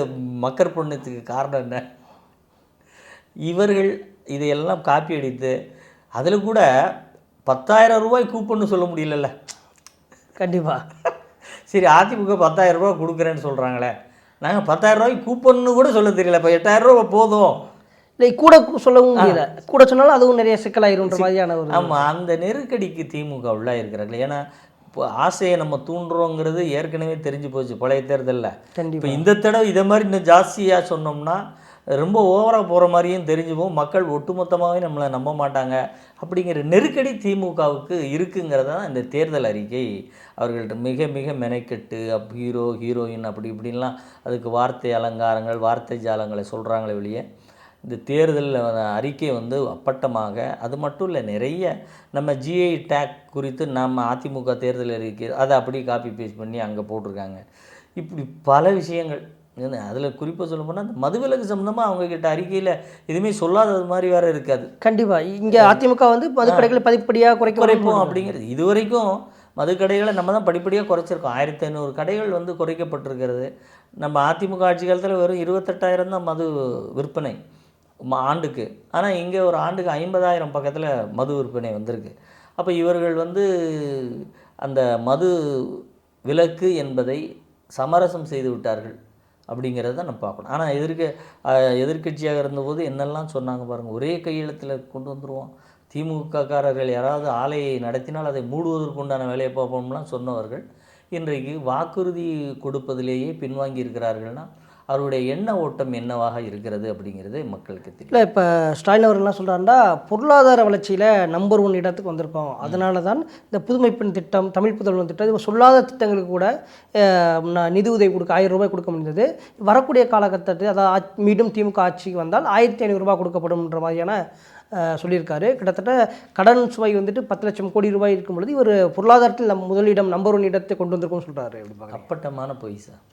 மக்கர் பண்ணதுக்கு காரணம் என்ன? இவர்கள் இதையெல்லாம் காப்பி அடித்து அதில் கூட 10,000 ரூபாய் கூப்பன்னு சொல்ல முடியலல்ல. கண்டிப்பாக. சரி, அதிமுக 10,000 ரூபா கொடுக்குறேன்னு சொல்கிறாங்களே, நாங்கள் 10,000 ரூபாய்க்கு கூப்பன்னு கூட சொல்ல தெரியல. இப்போ 8,000 ரூபா போதும், இல்லை கூட சொல்லவும் முடியல. கூட சொன்னாலும் அதுவும் நிறைய சிக்கலாயிருன்ற மாதிரியான ஒரு. ஆமாம், அந்த நெருக்கடிக்கு திமுக உள்ளாக இருக்கிறார்கள். ஏன்னா இப்போ ஆசையை நம்ம தூண்டுறோங்கிறது ஏற்கனவே தெரிஞ்சு போச்சு பழைய தேர்தலில். இப்போ இந்த தடவை இதை மாதிரி இன்னும் ஜாஸ்தியாக சொன்னோம்னா ரொம்ப ஓவராக போகிற மாதிரியும் தெரிஞ்சுப்போம், மக்கள் ஒட்டுமொத்தமாகவே நம்மளை நம்ப மாட்டாங்க. அப்படிங்கிற நெருக்கடி திமுகவுக்கு இருக்குங்கிறத தான் இந்த தேர்தல் அறிக்கை அவர்கள்ட்ட மிக மிக மெனக்கெட்டு ஹீரோயின் அப்படி இப்படின்லாம் அதுக்கு வார்த்தை அலங்காரங்கள், வார்த்தை ஜாலங்களை சொல்கிறாங்களே வெளியே இந்த தேர்தல் அறிக்கை வந்து அப்பட்டமாக. அது மட்டும் இல்லை, நிறைய நம்ம ஜிஐ டேக் குறித்து நம்ம அதிமுக தேர்தல் அறிக்கை அதை அப்படியே காப்பி பேஸ்ட் பண்ணி அங்கே போட்டிருக்காங்க. இப்படி பல விஷயங்கள் அதில் குறிப்பாக சொல்ல போனால் அந்த மதுவிலக்கு சம்மந்தமாக அவங்கக்கிட்ட அறிக்கையில் எதுவுமே சொல்லாதது மாதிரி வேறு இருக்காது. கண்டிப்பாக இங்கே அதிமுக வந்து மதுக்கடைகளை படிப்படியாக குறைப்போம் அப்படிங்கிறது இதுவரைக்கும் மதுக்கடைகளை நம்ம தான் படிப்படியாக குறைச்சிருக்கோம். 1500 கடைகள் வந்து குறைக்கப்பட்டிருக்கிறது. நம்ம அதிமுக ஆட்சி காலத்தில் வெறும் 28,000 தான் மது விற்பனை ஆண்டுக்கு. ஆனால் இங்கே ஒரு ஆண்டுக்கு 50,000 பக்கத்தில் மது விற்பனை வந்திருக்கு. அப்போ இவர்கள் வந்து அந்த மது விலக்கு என்பதை சமரசம் செய்து விட்டார்கள் அப்படிங்கிறத நம்ம பார்க்கணும். ஆனால் எதிர்க்கட்சியாக இருந்தபோது என்னெல்லாம் சொன்னாங்க பாருங்கள். ஒரே கையெழுத்தில் கொண்டு வந்துடுவோம், திமுககாரர்கள் யாராவது ஆலையை நடத்தினால் அதை மூடுவதற்குண்டான வேலையை பார்ப்போம்லாம் சொன்னவர்கள் இன்றைக்கு வாக்குறுதி கொடுப்பதிலேயே பின்வாங்கி இருக்கிறார்கள்னா அவருடைய எண்ண ஓட்டம் என்னவாக இருக்கிறது அப்படிங்கிறது மக்களுக்கு தெரியும். இல்லை, இப்போ ஸ்டாலின் அவர்கள் என்ன சொல்கிறாருன்னா, பொருளாதார வளர்ச்சியில் நம்பர் 1 இடத்துக்கு வந்திருக்கோம். அதனால தான் இந்த புதுமைப்பெண் திட்டம், தமிழ் புதல்வன் திட்டம், இது சொல்லாத திட்டங்களுக்கு கூட நிதி உதவி கொடுக்க 1000 ரூபாய் கொடுக்க முடிந்தது. வரக்கூடிய காலகட்டத்தில் அதாவது மீண்டும் திமுக ஆட்சிக்கு வந்தால் 1500 ரூபாய் கொடுக்கப்படும்ன்ற மாதிரியான சொல்லியிருக்காரு. கிட்டத்தட்ட கடன் சுமை வந்துட்டு 10 லட்சம் கோடி ரூபாய் இருக்கும் பொழுது இவர் பொருளாதாரத்தில் முதலிடம் நம்பர் 1 இடத்தை கொண்டு வந்திருக்கோம்னு சொல்கிறாரு. அப்பட்டமான பொய் சார்.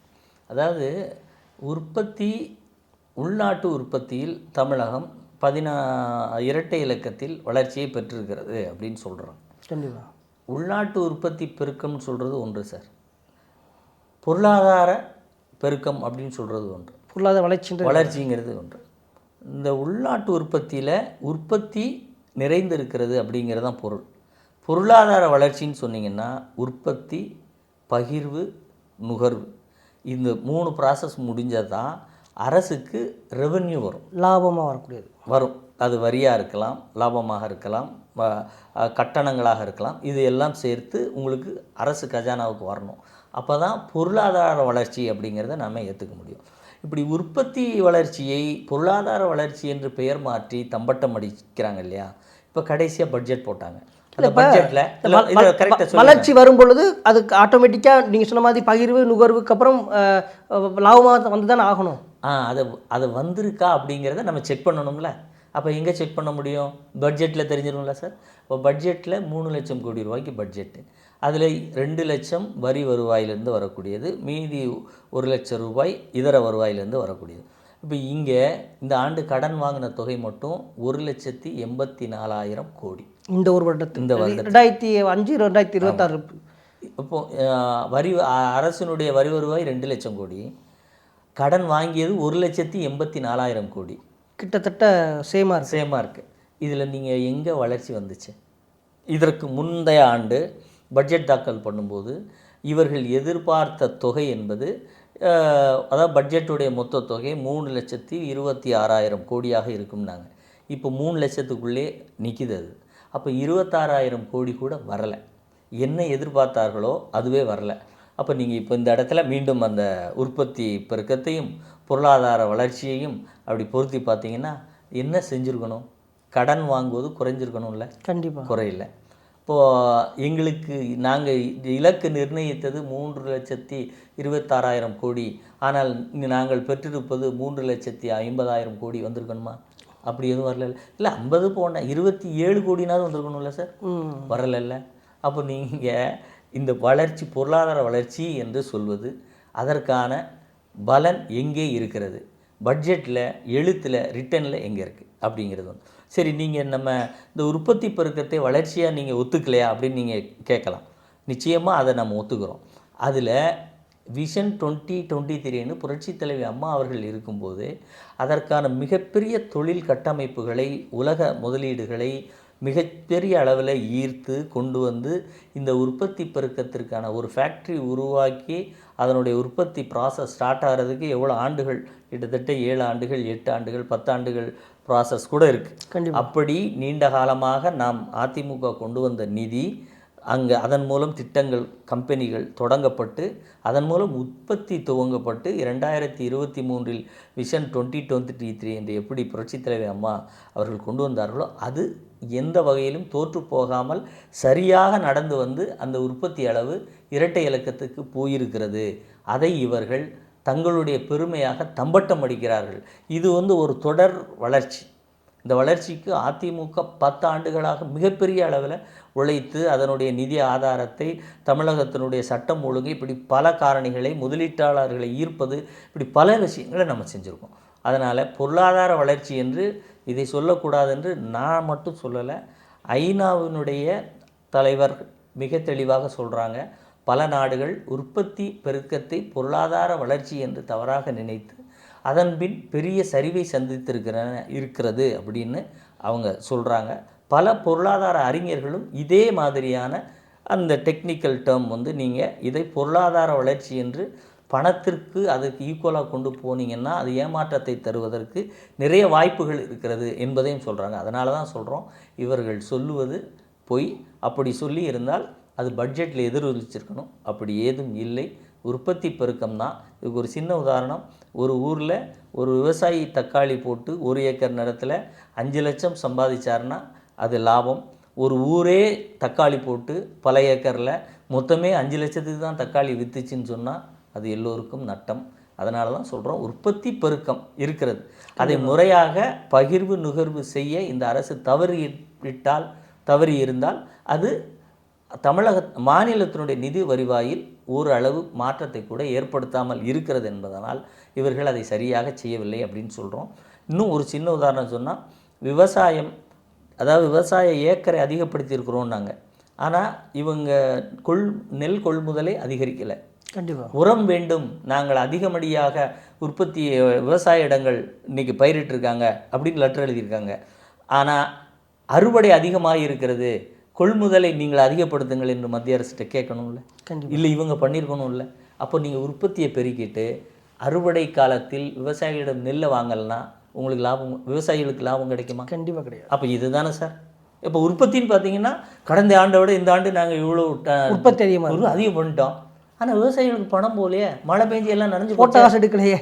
அதாவது உள்நாட்டு உற்பத்தியில் தமிழகம் இரட்டை இலக்கத்தில் வளர்ச்சியை பெற்றிருக்கிறது அப்படின்னு சொல்கிறோம். கண்டிப்பாக உள்நாட்டு உற்பத்தி பெருக்கம்னு சொல்கிறது ஒன்று சார், பொருளாதார பெருக்கம் அப்படின்னு சொல்கிறது ஒன்று, பொருளாதார வளர்ச்சிங்கிறது ஒன்று. இந்த உள்நாட்டு உற்பத்தியில் உற்பத்தி நிறைந்திருக்கிறது அப்படிங்கிறது தான் பொருள். பொருளாதார வளர்ச்சின்னு சொன்னிங்கன்னா உற்பத்தி, பகிர்வு, நுகர்வு, இந்த 3 ப்ராசஸ் முடிஞ்சால் தான் அரசுக்கு ரெவென்யூ வரும், லாபமாக வரக்கூடியது வரும். அது வரியாக இருக்கலாம், லாபமாக இருக்கலாம், கட்டணங்களாக இருக்கலாம். இது எல்லாம் சேர்த்து உங்களுக்கு அரசு கஜானாவுக்கு வரணும். அப்போ தான் பொருளாதார வளர்ச்சி அப்படிங்கிறத நம்ம ஏற்றுக்க முடியும். இப்படி உற்பத்தி வளர்ச்சியை பொருளாதார வளர்ச்சி என்று பெயர் மாற்றி தம்பட்டம் அடிக்கிறாங்க இல்லையா. இப்போ கடைசியாக பட்ஜெட் போட்டாங்க. அந்த பட்ஜெட்டில் வளர்ச்சி வரும் பொழுது அதுக்கு ஆட்டோமேட்டிக்காக நீங்கள் சொன்ன மாதிரி பகிர்வு நுகர்வுக்கு அப்புறம் லாபமாக வந்து தானே ஆகணும். அது வந்திருக்கா அப்படிங்கிறத நம்ம செக் பண்ணணும்ல. அப்போ எங்கே செக் பண்ண முடியும்? பட்ஜெட்டில் தெரிஞ்சிடும்ல சார். இப்போ பட்ஜெட்டில் 3 லட்சம் கோடி ரூபாய்க்கு பட்ஜெட்டு, அதில் 2 லட்சம் வரி வருவாயிலேருந்து வரக்கூடியது, மீதி 1 லட்சம் ரூபாய் இதர வருவாயிலேருந்து வரக்கூடியது. இப்போ இங்கே இந்த ஆண்டு கடன் வாங்கின தொகை மட்டும் 1,84,000 கோடி. இந்த ஒரு வருடத்தில் 2005 2026. இப்போது அரசினுடைய வரி வருவாய் 2 லட்சம் கோடி, கடன் வாங்கியது 1,84,000 கோடி. கிட்டத்தட்ட சேமாக இருக்குது. இதில் நீங்கள் எங்கே வளர்ச்சி வந்துச்சு? இதற்கு முந்தைய ஆண்டு பட்ஜெட் தாக்கல் பண்ணும்போது இவர்கள் எதிர்பார்த்த தொகை என்பது அதாவது பட்ஜெட்டுடைய மொத்த தொகை 3,26,000 கோடியாக இருக்கும்னாங்க. இப்போ 3 லட்சத்துக்குள்ளே நிற்கிது அது. அப்போ 26,000 கோடி கூட வரலை. என்ன எதிர்பார்த்தார்களோ அதுவே வரலை. அப்போ நீங்கள் இப்போ இந்த இடத்துல மீண்டும் அந்த உற்பத்தி பெருக்கத்தையும் பொருளாதார வளர்ச்சியையும் அப்படி பொருத்தி பார்த்தீங்கன்னா என்ன செஞ்சுருக்கணும்? கடன் வாங்குவது குறைஞ்சிருக்கணும்ல. கண்டிப்பாக குறையில்லை. இப்போது எங்களுக்கு நாங்கள் இலக்கு நிர்ணயித்தது 3,26,000 கோடி, ஆனால் நாங்கள் பெற்றிருப்பது 3,50,000 கோடி வந்திருக்கணுமா? அப்படி எதுவும் வரல. இல்லை 50 போன 27 கோடினாலும் வந்திருக்கணும்ல சார். வரலைல்ல. அப்போ நீங்கள் இந்த வளர்ச்சி பொருளாதார வளர்ச்சி என்று சொல்வது அதற்கான பலன் எங்கே இருக்கிறது? பட்ஜெட்டில், எழுத்தில், ரிட்டனில் எங்கே இருக்குது அப்படிங்கிறது வந்து. சரி, நீங்கள் நம்ம இந்த உற்பத்தி பெருக்கத்தை வளர்ச்சியாக நீங்கள் ஒத்துக்கலையா அப்படின்னு நீங்கள் கேட்கலாம். நிச்சயமாக அதை நம்ம ஒத்துக்கிறோம். அதில் விஷன் 2023ன்னு புரட்சித் தலைவி அம்மா அவர்கள் இருக்கும்போது அதற்கான மிகப்பெரிய தொழில் கட்டமைப்புகளை, உலக முதலீடுகளை மிகப்பெரிய அளவில் ஈர்த்து கொண்டு வந்து இந்த உற்பத்தி பெருக்கத்திற்கான ஒரு ஃபேக்ட்ரி உருவாக்கி அதனுடைய உற்பத்தி ப்ராசஸ் ஸ்டார்ட் ஆகிறதுக்கு எவ்வளோ ஆண்டுகள், கிட்டத்தட்ட 7 ஆண்டுகள், 8 ஆண்டுகள், 10 ஆண்டுகள் ப்ராசஸ் கூட இருக்குது. அப்படி நீண்ட காலமாக நாம் அதிமுக கொண்டு வந்த நிதி அங்கே அதன் மூலம் திட்டங்கள், கம்பெனிகள் தொடங்கப்பட்டு அதன் மூலம் உற்பத்தி துவங்கப்பட்டு 2023 விஷன் 2023 என்று எப்படி புரட்சித் தலைவி அம்மா அவர்கள் கொண்டு வந்தார்களோ அது எந்த வகையிலும் தோற்று போகாமல் சரியாக நடந்து வந்து அந்த உற்பத்தி அளவு இரட்டை இலக்கத்துக்கு போயிருக்கிறது. அதை இவர்கள் தங்களுடைய பெருமையாக தம்பட்டம் அடிக்கிறார்கள். இது வந்து ஒரு தொடர் வளர்ச்சி. இந்த வளர்ச்சிக்கு அதிமுக 10 ஆண்டுகளாக மிகப்பெரிய அளவில் உழைத்து அதனுடைய நிதி ஆதாரத்தை, தமிழகத்தினுடைய சட்டம் ஒழுங்கு, இப்படி பல காரணிகளை, முதலீட்டாளர்களை ஈர்ப்பது, இப்படி பல விஷயங்களை நம்ம செஞ்சுருக்கோம். அதனால் பொருளாதார வளர்ச்சி என்று இதை சொல்லக்கூடாது என்று நான் மட்டும் சொல்லலை. ஐநாவினுடைய தலைவர் மிக தெளிவாக சொல்கிறாங்க. பல நாடுகள் உற்பத்தி பெருக்கத்தை பொருளாதார வளர்ச்சி என்று தவறாக நினைத்து அதன்பின் பெரிய சரிவை இருக்கிறது அப்படின்னு அவங்க சொல்கிறாங்க. பல பொருளாதார அறிஞர்களும் இதே மாதிரியான அந்த டெக்னிக்கல் டேர்ம் நீங்கள் இதை பொருளாதார வளர்ச்சி என்று பணத்திற்கு அதுக்கு ஈக்குவலாக கொண்டு போனீங்கன்னா அது ஏமாற்றத்தை தருவதற்கு நிறைய வாய்ப்புகள் இருக்கிறது என்பதையும் சொல்கிறாங்க. அதனால தான் சொல்கிறோம், இவர்கள் சொல்லுவது பொய். அப்படி சொல்லி இருந்தால் அது பட்ஜெட்டில் எதிரொலிச்சிருக்கணும். அப்படி ஏதும் இல்லை. உற்பத்தி பெருக்கம் தான். இதுக்கு ஒரு சின்ன உதாரணம். ஒரு ஊரில் ஒரு விவசாயி தக்காளி போட்டு 1 ஏக்கர் நிலத்தில் 5 லட்சம் சம்பாதிச்சார்னா அது லாபம். ஒரு ஊரே தக்காளி போட்டு பல ஏக்கரில் மொத்தமே 5 லட்சத்துக்கு தான் தக்காளி விற்றுச்சின்னு சொன்னால் அது எல்லோருக்கும் நட்டம். அதனால தான் சொல்கிறோம், உற்பத்தி பெருக்கம் இருக்கிறது. அதை முறையாக பகிர்வு நுகர்வு செய்ய இந்த அரசு தவறி இருந்தால் அது தமிழக மாநிலத்தினுடைய நிதி வருவாயில் ஓரளவு மாற்றத்தை கூட ஏற்படுத்தாமல் இருக்கிறது என்பதனால் இவர்கள் அதை சரியாக செய்யவில்லை அப்படின்னு சொல்கிறோம். இன்னும் ஒரு சின்ன உதாரணம் சொன்னால், விவசாய ஏக்கரை அதிகப்படுத்தியிருக்கிறோம் ஆனால் இவங்க நெல் கொள்முதலை அதிகரிக்கலை. கண்டிப்பாக உரம் வேண்டும், நாங்கள் அதிகமடியாக உற்பத்தி விவசாய இடங்கள் இன்றைக்கி பயிரிட்டிருக்காங்க அப்படின்னு லெட்டர் எழுதியிருக்காங்க. ஆனால் அறுவடை அதிகமாக இருக்கிறது, கொள்முதலை நீங்கள் அதிகப்படுத்துங்கள் என்று மத்திய அரசிட்ட கேட்கணும்ல, இல்லை இவங்க பண்ணியிருக்கணும்ல. அப்போ நீங்கள் உற்பத்தியை பெருக்கிட்டு அறுவடை காலத்தில் விவசாயிகளிடம் நெல்லை வாங்கலைன்னா உங்களுக்கு லாபம், விவசாயிகளுக்கு லாபம் கிடைக்குமா? கண்டிப்பாக கிடையாது. அப்போ இதுதானே சார். இப்போ உற்பத்தின்னு பார்த்தீங்கன்னா கடந்த ஆண்டை விட இந்த ஆண்டு நாங்கள் இவ்வளோ உற்பத்தி அதிகம் பண்ணிட்டோம். ஆனால் விவசாயிகளுக்கு பணம் போலையே, மழை பெஞ்சு எல்லாம் நனைஞ்சு போட்ட காசு எடுக்கலையே.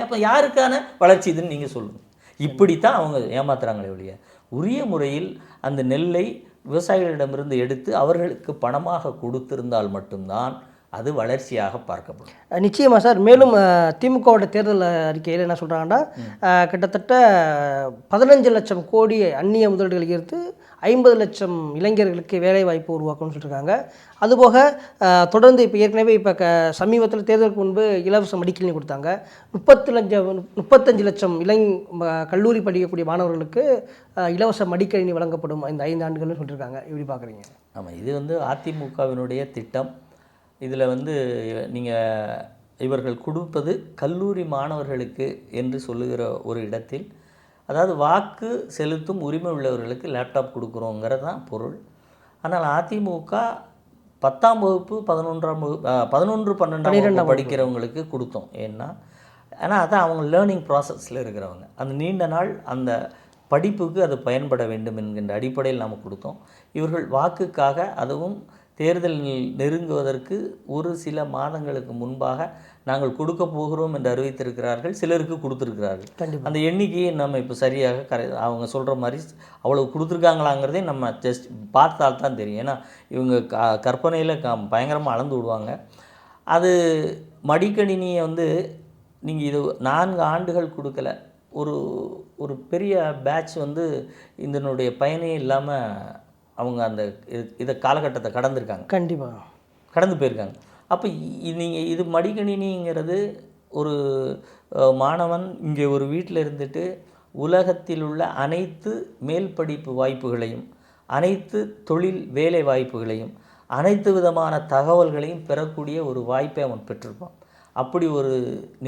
அப்போ யாருக்கான வளர்ச்சி இதுன்னு நீங்கள் சொல்லுங்கள். இப்படித்தான் அவங்க ஏமாத்துறாங்களே ஒழிய உரிய முறையில் அந்த நெல்லை விவசாயிகளிடமிருந்து எடுத்து அவர்களுக்கு பணமாக கொடுத்திருந்தால் மட்டும்தான் அது வளர்ச்சியாக பார்க்கப்படும். நிச்சயமாக சார். மேலும் திமுகவோட தேர்தல் அறிக்கையில் என்ன சொல்கிறாங்கன்னா, கிட்டத்தட்ட 15 லட்சம் கோடி அந்நிய முதலீடுகள் ஈர்த்து 50 லட்சம் இளைஞர்களுக்கு வேலைவாய்ப்பு உருவாக்கணும்னு சொல்லியிருக்காங்க. அதுபோக தொடர்ந்து இப்போ ஏற்கனவே சமீபத்தில் தேர்தலுக்கு முன்பு இலவச மடிக்கணினி கொடுத்தாங்க. 35 லட்சம் கல்லூரி படிக்கக்கூடிய மாணவர்களுக்கு இலவச மடிக்கணினி வழங்கப்படும் இந்த 5 ஆண்டுகள்னு சொல்லியிருக்காங்க. எப்படி பார்க்குறீங்க? ஆமாம், இது அதிமுகவினுடைய திட்டம். இதில் நீங்கள் இவர்கள் கொடுப்பது கல்லூரி மாணவர்களுக்கு என்று சொல்லுகிற ஒரு இடத்தில், அதாவது வாக்கு செலுத்தும் உரிமை உள்ளவர்களுக்கு லேப்டாப் கொடுக்குறோங்கிறது தான் பொருள். ஆனால் அதிமுக 10ஆம் வகுப்பு 11ஆம் வகுப்பு 11 12ஆம் படிக்கிறவங்களுக்கு கொடுத்தோம். ஏன்னா அதான் அவங்க லேர்னிங் ப்ராசஸில் இருக்கிறவங்க, அந்த நீண்ட நாள் அந்த படிப்புக்கு அது பயன்பட வேண்டும் என்கின்ற அடிப்படையில் நாம் கொடுத்தோம். இவர்கள் வாக்குக்காக, அதுவும் தேர்தல் நெருங்குவதற்கு ஒரு சில மாதங்களுக்கு முன்பாக நாங்கள் கொடுக்க போகிறோம் என்று அறிவித்திருக்கிறார்கள். சிலருக்கு கொடுத்துருக்கிறார்கள். அந்த எண்ணிக்கையை நம்ம இப்போ சரியாக அவங்க சொல்கிற மாதிரி அவ்வளவு கொடுத்துருக்காங்களாங்கிறதே நம்ம ஜஸ்ட் பார்த்தால் தான் தெரியும். ஏன்னா இவங்க கற்பனையில் பயங்கரமாக அளந்து விடுவாங்க. அது மடிக்கணினியை நீங்கள் இது 4 ஆண்டுகள் கொடுக்கல, ஒரு பெரிய பேட்ச் இதனுடைய பயனே இல்லாமல் அவங்க அந்த இதை காலகட்டத்தை கடந்திருக்காங்க. கண்டிப்பாக கடந்து போயிருக்காங்க. அப்போ நீங்கள் இது மடிக்கணினிங்கிறது ஒரு மாணவன் இங்கே ஒரு வீட்டில் இருந்துட்டு உலகத்தில் உள்ள அனைத்து மேல் படிப்பு வாய்ப்புகளையும், அனைத்து தொழில் வேலை வாய்ப்புகளையும், அனைத்து விதமான தகவல்களையும் பெறக்கூடிய ஒரு வாய்ப்பை அவன் பெற்றிருப்பான். அப்படி ஒரு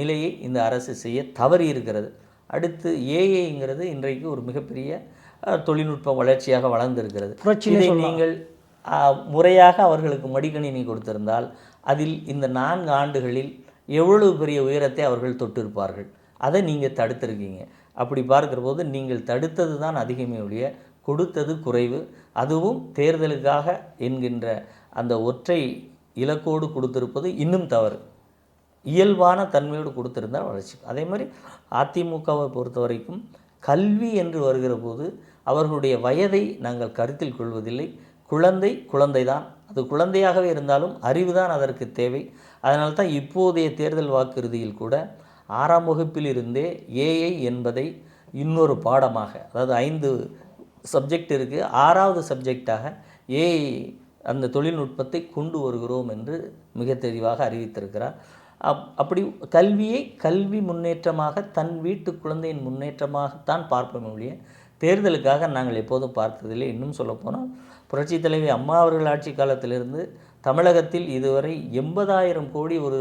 நிலையை இந்த அரசு செய்ய தவறி இருக்கிறது. அடுத்து ஏஐங்கிறது இன்றைக்கு ஒரு மிகப்பெரிய தொழில்நுட்ப வளர்ச்சியாக வளர்ந்திருக்கிறது. இதை நீங்கள் முறையாக அவர்களுக்கு மடிக்கணினி கொடுத்திருந்தால் அதில் இந்த 4 ஆண்டுகளில் எவ்வளவு பெரிய உயரத்தை அவர்கள் தொட்டிருப்பார்கள். அதை நீங்கள் தடுத்திருக்கீங்க. அப்படி பார்க்குற போது நீங்கள் தடுத்தது தான் அதிகமே ஒழிய கொடுத்தது குறைவு. அதுவும் தேர்தலுக்காக என்கின்ற அந்த ஒற்றை இலக்கோடு கொடுத்திருப்பது இன்னும் தவறு. இயல்பான தன்மையோடு கொடுத்திருந்தால் வளர்ச்சி. அதே மாதிரி அதிமுகவை பொறுத்த வரைக்கும் கல்வி என்று வருகிற போது அவர்களுடைய வயதை நாங்கள் கருத்தில் கொள்வதில்லை. குழந்தை தான், அது குழந்தையாகவே இருந்தாலும் அறிவு தான் அதற்கு தேவை. அதனால தான் இப்போதைய தேர்தல் வாக்குறுதியில் கூட 6ஆம் வகுப்பில் இருந்தே ஏஐ என்பதை இன்னொரு பாடமாக, அதாவது 5 சப்ஜெக்ட் இருக்குது, 6வது சப்ஜெக்டாக ஏஐ அந்த தொழில்நுட்பத்தை கொண்டு வருகிறோம் என்று மிக தெளிவாக அறிவித்திருக்கிறார். அப்படி கல்வியை கல்வி முன்னேற்றமாக, தன் வீட்டு குழந்தையின் முன்னேற்றமாகத்தான் பார்ப்போம் ஒழிய தேர்தலுக்காக நாங்கள் எப்போதும் பார்த்ததில்லை. இன்னும் சொல்லப்போனால் புரட்சித் தலைவி அம்மா அவர்கள் ஆட்சி காலத்திலிருந்து தமிழகத்தில் இதுவரை 80,000 கோடி ஒரு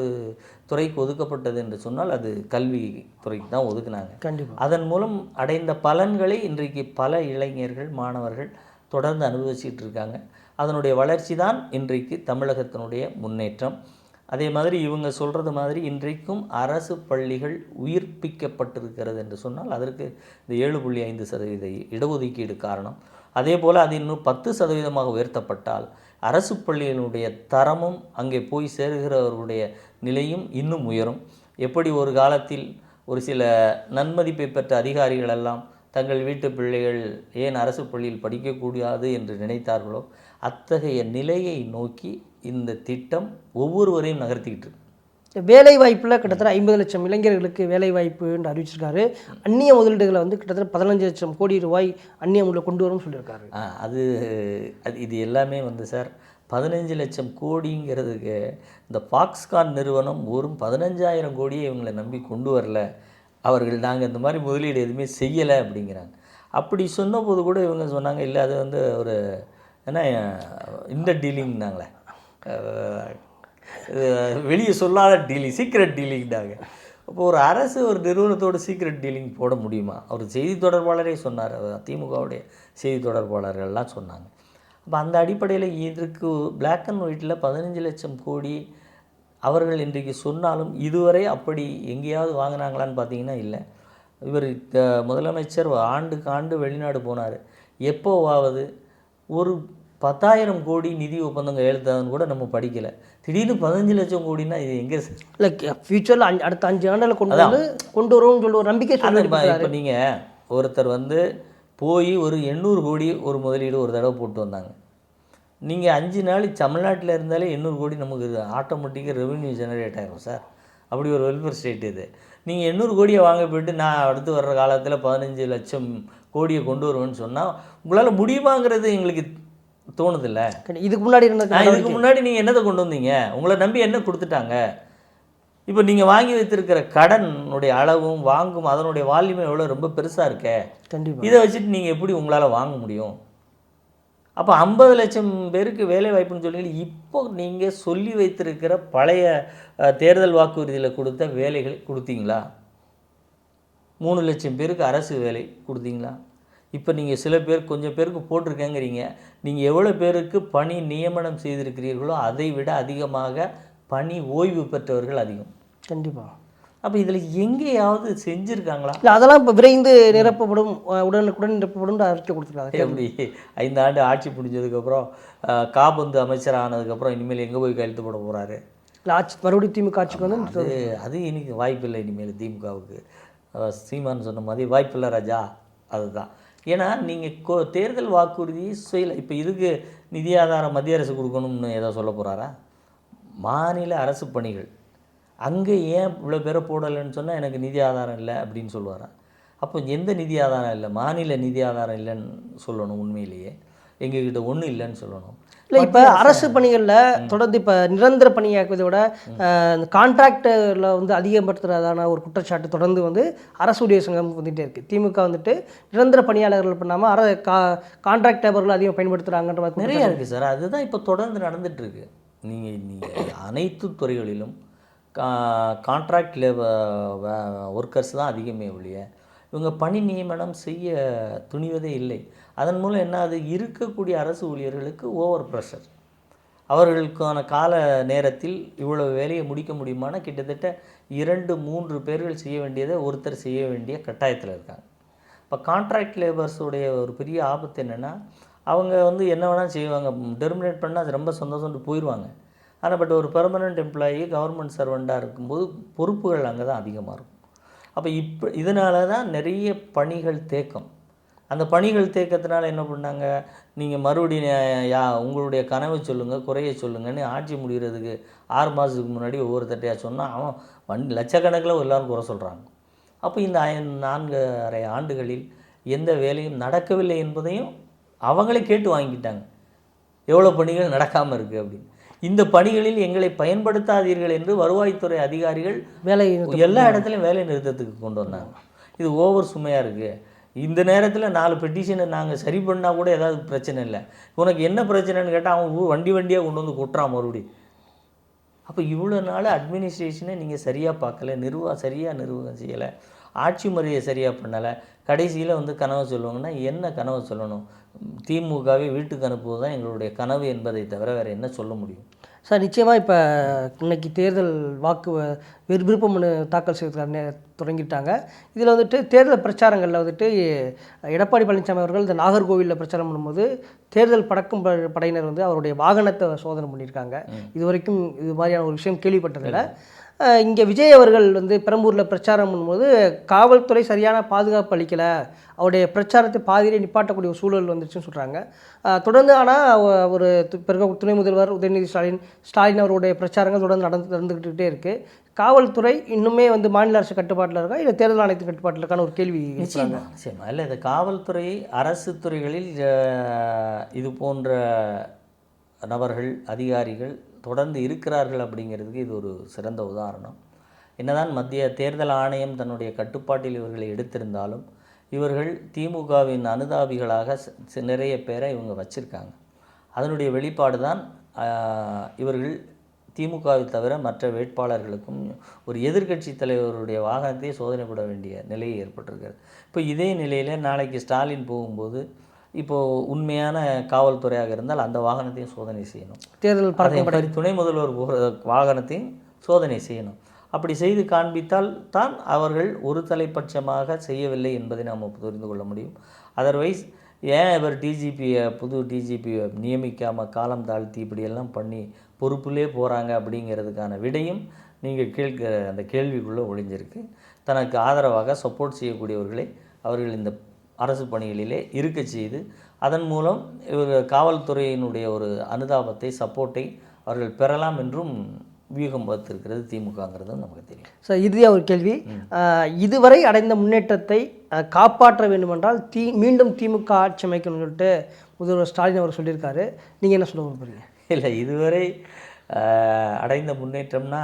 துறைக்கு ஒதுக்கப்பட்டது என்று சொன்னால் அது கல்வி துறைக்கு தான் ஒதுக்குனாங்க. கண்டிப்பாக. அதன் மூலம் அடைந்த பலன்களை இன்றைக்கு பல இளைஞர்கள், மாணவர்கள் தொடர்ந்து அனுபவிச்சுட்டு இருக்காங்க. அதனுடைய வளர்ச்சி தான் இன்றைக்கு தமிழகத்தினுடைய முன்னேற்றம். அதே மாதிரி இவங்க சொல்கிறது மாதிரி இன்றைக்கும் அரசு பள்ளிகள் உயிர்ப்பிக்கப்பட்டிருக்கிறது என்று சொன்னால் அதற்கு இந்த 7.5% இடஒதுக்கீடு காரணம். அதே போல் அது இன்னும் 10% உயர்த்தப்பட்டால் அரசு பள்ளிகளுடைய தரமும் அங்கே போய் சேருகிறவர்களுடைய நிலையும் இன்னும் உயரும். எப்படி ஒரு காலத்தில் ஒரு சில நன்மதிப்பை பெற்ற அதிகாரிகள் எல்லாம் தங்கள் வீட்டு பிள்ளைகள் ஏன் அரசு பள்ளியில் படிக்கக்கூடாது என்று நினைத்தார்களோ அத்தகைய நிலையை நோக்கி இந்த திட்டம் ஒவ்வொருவரையும் நகர்த்திக்கிட்டு இருக்கு. வேலை வாய்ப்பில் கிட்டத்தட்ட 50 லட்சம் இளைஞர்களுக்கு வேலை வாய்ப்பு என்று அறிவிச்சிருக்காரு. அந்நிய முதலீடுகளை வந்து கிட்டத்தட்ட 15 லட்சம் கோடி ரூபாய் அந்நிய முதலீடு கொண்டு வரும்னு சொல்லியிருக்காரு. அது இது எல்லாமே வந்து சார் 15 லட்சம் கோடிங்கிறதுக்கு இந்த ஃபாக்ஸ்கான் நிறுவனம் ஒரு 15,000 கோடியை இவங்களை நம்பி கொண்டு வரல. அவர்கள் நாங்கள் இந்த மாதிரி முதலீடு எதுவுமே செய்யலை அப்படிங்கிறாங்க. அப்படி சொன்னபோது கூட இவங்க சொன்னாங்க, இல்லை அது வந்து ஒரு ஏன்னா இந்த டீலிங்னாங்களே, வெளியே சொல்லாத டீலிங், சீக்ரெட் டீலிங்னாங்க. அப்போ ஒரு அரசு ஒரு நிறுவனத்தோட சீக்ரெட் டீலிங் போட முடியுமா? அவர் செய்தி தொடர்பாளரே சொன்னார், திமுகவுடைய செய்தி தொடர்பாளர்கள்லாம் சொன்னாங்க. அப்போ அந்த அடிப்படையில் இதுக்கு பிளாக் அண்ட் ஒயிட்டில் 15 லட்சம் கோடி அவர்கள் இன்றைக்கு சொன்னாலும் இதுவரை அப்படி எங்கேயாவது வாங்கினாங்களான்னு பார்த்தீங்கன்னா இல்லை. இவர் முதலமைச்சர் ஆண்டுக்கு ஆண்டு வெளிநாடு போனார். எப்போவாவது ஒரு 10,000 கோடி நிதி ஒப்பந்தங்கள் எழுத்தாதுன்னு கூட நம்ம படிக்கலை. திடீர்னு 15 லட்சம் கோடினா இது எங்கே இல்லை ஃபியூச்சரில் அடுத்த 5 ஆண்டில் கொண்டு வருவோம்னு சொல்லி ஒரு நம்பிக்கை சொல்லியிருக்காரு. இப்போ நீங்கள் ஒருத்தர் வந்து போய் ஒரு 800 கோடி ஒரு முதலீடு ஒரு தடவை போட்டு வந்தாங்க. நீங்கள் 5 நாள் தமிழ்நாட்டில் இருந்தாலே 800 கோடி நமக்கு ஆட்டோமேட்டிக்காக ரெவென்யூ ஜெனரேட் ஆகிரும் சார். அப்படி ஒரு வெல்ஃபேர் ஸ்டேட் இது. நீங்கள் 800 கோடியை வாங்க போய்ட்டு நான் அடுத்து வர்ற காலத்தில் 15 லட்சம் கோடியை கொண்டு வருவேன்னு சொன்னால் உங்களால் முடியுமாங்கிறது எங்களுக்கு தோணுதில்ல. இதுக்கு முன்னாடி நீங்கள் என்னத்தை கொண்டு வந்தீங்க? உங்களை நம்பி என்ன கொடுத்துட்டாங்க? இப்போ நீங்கள் வாங்கி வைத்திருக்கிற கடனுடைய அளவும் வாங்கும் அதனுடைய வால்யூமே எவ்வளோ ரொம்ப பெருசாக இருக்கே. கண்டிப்பாக இதை வச்சுட்டு நீங்கள் எப்படி உங்களால் வாங்க முடியும்? அப்போ 50 லட்சம் பேருக்கு வேலை வாய்ப்புன்னு சொல்லி இப்போ நீங்கள் சொல்லி வைத்திருக்கிற பழைய தேர்தல் வாக்குறுதியில் கொடுத்த வேலைகளை கொடுத்தீங்களா? 3 லட்சம் பேருக்கு அரசு வேலை கொடுத்தீங்களா? இப்போ நீங்கள் சில பேர் கொஞ்சம் பேருக்கு போட்டிருக்கேங்கிறீங்க. நீங்கள் எவ்வளோ பேருக்கு பணி நியமனம் செய்திருக்கிறீர்களோ அதை விட அதிகமாக பணி ஓய்வு பெற்றவர்கள் அதிகம். கண்டிப்பாக. அப்போ இதில் எங்கேயாவது செஞ்சுருக்காங்களா? இல்லை, அதெல்லாம் இப்போ விரைந்து நிரப்பப்படும், உடனுக்குடன் நிரப்பப்படும் அறிக்கை கொடுத்துருக்காங்க. எப்படி 5 ஆண்டு ஆட்சி முடிஞ்சதுக்கப்புறம் காபந்து அமைச்சர் ஆனதுக்கப்புறம் இனிமேல் எங்கே போய் கையெழுத்து போட போகிறாரு? இல்லை, ஆட்சி மறுபடியும் திமுக ஆட்சிக்கு வந்து அது இன்னைக்கு வாய்ப்பில்லை. இனிமேல் திமுகவுக்கு சீமான் சொன்ன மாதிரி வாய்ப்பில்லை ராஜா. அதுதான். ஏன்னா நீங்கள் தேர்தல் வாக்குறுதி செய்யலை. இப்போ இதுக்கு நிதி ஆதாரம் மத்திய அரசு கொடுக்கணும்னு ஏதோ சொல்ல போகிறாரா? மாநில அரசு பணிகள் அங்கே ஏன் இவ்வளோ பேரை போடலைன்னு சொன்னால் எனக்கு நிதி ஆதாரம் இல்லை அப்படின்னு சொல்லுவாரா? அப்போ எந்த நிதி ஆதாரம் இல்லை? மாநில நிதி ஆதாரம் இல்லைன்னு சொல்லணும். உண்மையிலேயே எங்ககிட்ட ஒன்றும் இல்லைன்னு சொல்லணும். இல்லை, இப்போ அரசு பணிகளில் தொடர்ந்து இப்போ நிரந்தர பணியாக்குவதை விட கான்ட்ராக்டரில் வந்து அதிகப்படுத்துறதான ஒரு குற்றச்சாட்டு தொடர்ந்து வந்து அரசு ஊழியர் சங்கம் வந்துகிட்டே இருக்குது. திமுக வந்துட்டு நிரந்தர பணியாளர்கள் பண்ணாமல் கான்ட்ராக்ட் லேபர்கள் அதிகம் பயன்படுத்துகிறாங்கன்ற மாதிரி நிறையா இருக்குது சார். அதுதான் இப்போ தொடர்ந்து நடந்துகிட்ருக்கு. நீங்கள் அனைத்து துறைகளிலும் கான்ட்ராக்ட் ஒர்க்கர்ஸ் தான் அதிகமே ஒழிய இவங்க பணி நியமனம் செய்ய துணிவதே இல்லை. அதன் மூலம் என்ன, அது இருக்கக்கூடிய அரசு ஊழியர்களுக்கு ஓவர் ப்ரெஷர். அவர்களுக்கான கால நேரத்தில் இவ்வளவு வேலையை முடிக்க முடியுமானா கிட்டத்தட்ட 2-3 பேர்கள் செய்ய வேண்டியதை ஒருத்தர் செய்ய வேண்டிய கட்டாயத்தில் இருக்காங்க. இப்போ கான்ட்ராக்ட் லேபர்ஸுடைய ஒரு பெரிய ஆபத்து என்னென்னா, அவங்க வந்து என்ன வேணால் செய்வாங்க. டெர்மினேட் பண்ணால் அது ரொம்ப சந்தோஷம்ட்டு போயிடுவாங்க. ஆனால் பட் ஒரு பெர்மனண்ட் எம்ப்ளாயி கவர்மெண்ட் சர்வெண்ட்டாக இருக்கும்போது பொறுப்புகள் அங்கே தான் அதிகமாக இருக்கும். அப்போ இதனால தான் நிறைய பணிகள் தேக்கம். அந்த பணிகள் தேக்கத்தினால என்ன பண்ணாங்க, நீங்கள் மறுபடியும் உங்களுடைய கனவை சொல்லுங்கள், குறைய சொல்லுங்கன்னு ஆட்சி முடிகிறதுக்கு 6 மாதத்துக்கு முன்னாடி ஒவ்வொரு தட்டையாக சொன்னால் அவன் லட்சக்கணக்கில் எல்லோரும் குறை சொல்கிறாங்க. அப்போ இந்த 4.5 ஆண்டுகளில் எந்த வேலையும் நடக்கவில்லை என்பதையும் அவங்களே கேட்டு வாங்கிட்டாங்க. எவ்வளோ பணிகள் நடக்காமல் இருக்குது அப்படின்னு. இந்த பணிகளில் எங்களை பயன்படுத்தாதீர்கள் என்று வருவாய்த்துறை அதிகாரிகள் வேலை எல்லா இடத்துலையும் வேலை நிறுத்தத்துக்கு கொண்டு வந்தாங்க. இது ஓவர் சுமையாக இருக்குது, இந்த நேரத்தில் 4 பெட்டிஷனை நாங்கள் சரி பண்ணால் கூட ஏதாவது பிரச்சனை இல்லை, உனக்கு என்ன பிரச்சனைன்னு கேட்டால் அவன் வண்டியாக கொண்டு வந்து கொட்டுறான் மறுபடியும். அப்போ இவ்வளோ நாள் அட்மினிஸ்ட்ரேஷனை நீங்கள் சரியாக பார்க்கல, சரியாக நிர்வாகம் செய்யலை, ஆட்சி முறையை சரியாக பண்ணலை. கடைசியில் வந்து கனவு சொல்லுவாங்கன்னா என்ன கனவு சொல்லணும்? திமுகவை வீட்டுக்கு அனுப்புவது தான் எங்களுடைய கனவு என்பதை தவிர வேறு என்ன சொல்ல முடியும்? சார் நிச்சயமாக இப்போ இன்னைக்கு தேர்தல் விருப்ப மனு தாக்கல் செய்ய தொடங்கிட்டாங்க. இதில் வந்துட்டு தேர்தல் பிரச்சாரங்களில் வந்துட்டு எடப்பாடி பழனிசாமி அவர்கள் இந்த நாகர்கோவிலில் பிரச்சாரம் பண்ணும்போது தேர்தல் பறக்கும் படையினர் வந்து அவருடைய வாகனத்தை சோதனை பண்ணியிருக்காங்க. இது வரைக்கும் இது மாதிரியான ஒரு விஷயம் கேள்விப்பட்டதில்லை. இங்கே விஜய் அவர்கள் வந்து பெரம்பூரில் பிரச்சாரம் பண்ணும்போது காவல்துறை சரியான பாதுகாப்பு அளிக்கலை, அவருடைய பிரச்சாரத்தை பாதியிலே நிப்பாட்டக்கூடிய ஒரு சூழல் வந்துச்சுன்னு சொல்கிறாங்க. தொடர்ந்து ஆனால் ஒரு பிறகு துணை முதல்வர் உதயநிதி ஸ்டாலின் அவருடைய பிரச்சாரங்கள் தொடர்ந்து நடந்துக்கிட்டே இருக்குது. காவல்துறை இன்னுமே வந்து மாநில அரசு கட்டுப்பாட்டில் இருக்கா, இல்லை தேர்தல் ஆணையத்தின் கட்டுப்பாட்டில் இருக்கான ஒரு கேள்வி நிச்சயமா இல்லை. இந்த காவல்துறை அரசு துறைகளில் இது போன்ற நபர்கள் அதிகாரிகள் தொடர்ந்து இருக்கிறார்கள் அப்படிங்கிறதுக்கு இது ஒரு சிறந்த உதாரணம். என்னதான் மத்திய தேர்தல் ஆணையம் தன்னுடைய கட்டுப்பாட்டில் இவர்களை எடுத்திருந்தாலும் இவர்கள் திமுகவின் அனுதாபிகளாக நிறைய பேரை இவங்க வச்சுருக்காங்க. அதனுடைய வெளிப்பாடு தான் இவர்கள் திமுகவை தவிர மற்ற வேட்பாளர்களுக்கும் ஒரு எதிர்க்கட்சி தலைவருடைய வாகனத்தை சோதனை போட வேண்டிய நிலை ஏற்பட்டிருக்கிறது. இப்போ இதே நிலையில் நாளைக்கு ஸ்டாலின் போகும்போது இப்போது உண்மையான காவல்துறையாக இருந்தால் அந்த வாகனத்தையும் சோதனை செய்யணும். தேர்தல் துணை முதல்வர் போகிற வாகனத்தையும் சோதனை செய்யணும். அப்படி செய்து காண்பித்தால் தான் அவர்கள் ஒரு தலைப்பட்சமாக செய்யவில்லை என்பதை நாம் புரிந்து கொள்ள முடியும். அதர்வைஸ் ஏன் இவர் புது டிஜிபியை நியமிக்காமல் காலம் தாழ்த்தி இப்படியெல்லாம் பண்ணி பொறுப்பிலே போகிறாங்க அப்படிங்கிறதுக்கான விடையும் நீங்கள் கேட்கிற அந்த கேள்விக்குள்ளே ஒளிஞ்சிருக்கு. தனக்கு ஆதரவாக சப்போர்ட் செய்யக்கூடியவர்களை அவர்கள் இந்த அரசு பணிகளிலே இருக்க செய்து அதன் மூலம் இவர் காவல்துறையினுடைய ஒரு அனுதாபத்தை சப்போர்ட்டை அவர்கள் பெறலாம் என்றும் வியூகம் வகுத்திருக்கிறது திமுகங்கிறது நமக்கு தெரியும். சார் இறுதியாக ஒரு கேள்வி, இதுவரை அடைந்த முன்னேற்றத்தை காப்பாற்ற வேண்டுமென்றால் மீண்டும் திமுக ஆட்சி அமைக்கணும்னு சொல்லிட்டு முதல்வர் ஸ்டாலின் அவர் சொல்லியிருக்காரு. நீங்கள் என்ன சொல்ல விரும்புகிறீங்க? இல்லை, இதுவரை அடைந்த முன்னேற்றம்னா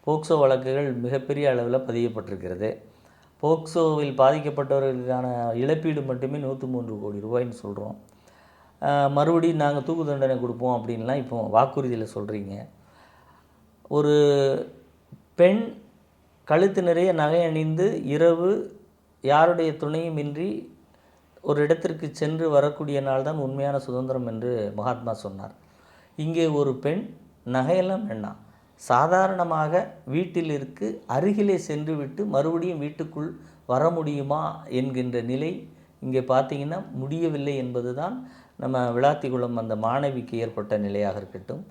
போக்சோ வழக்குகள் மிகப்பெரிய அளவில் பதியப்பட்டிருக்கிறது. போக்சோவில் பாதிக்கப்பட்டவர்களுக்கான இழப்பீடு மட்டுமே 103 கோடி ரூபாய்ன்னு சொல்கிறோம். மறுபடியும் நாங்கள் தூக்கு தண்டனை கொடுப்போம் அப்படின்லாம் இப்போ வாக்குறுதியில் சொல்கிறீங்க. ஒரு பெண் கழுத்து நிறைய நகை அணிந்து இரவு யாருடைய துணையும் இன்றி ஒரு இடத்திற்கு சென்று வரக்கூடிய நாள் தான் உண்மையான சுதந்திரம் என்று மகாத்மா சொன்னார். இங்கே ஒரு பெண் நகையெல்லாம் வேண்டாம், சாதாரணமாக வீட்டில் அருகிலே சென்று விட்டு மறுபடியும் வீட்டுக்குள் வர முடியுமா என்கின்ற நிலை இங்கே பார்த்திங்கன்னா முடியவில்லை என்பது தான் நம்ம விளாத்திக்குளம் அந்த மாணவிக்கு ஏற்பட்ட நிலையாக இருக்கட்டும்.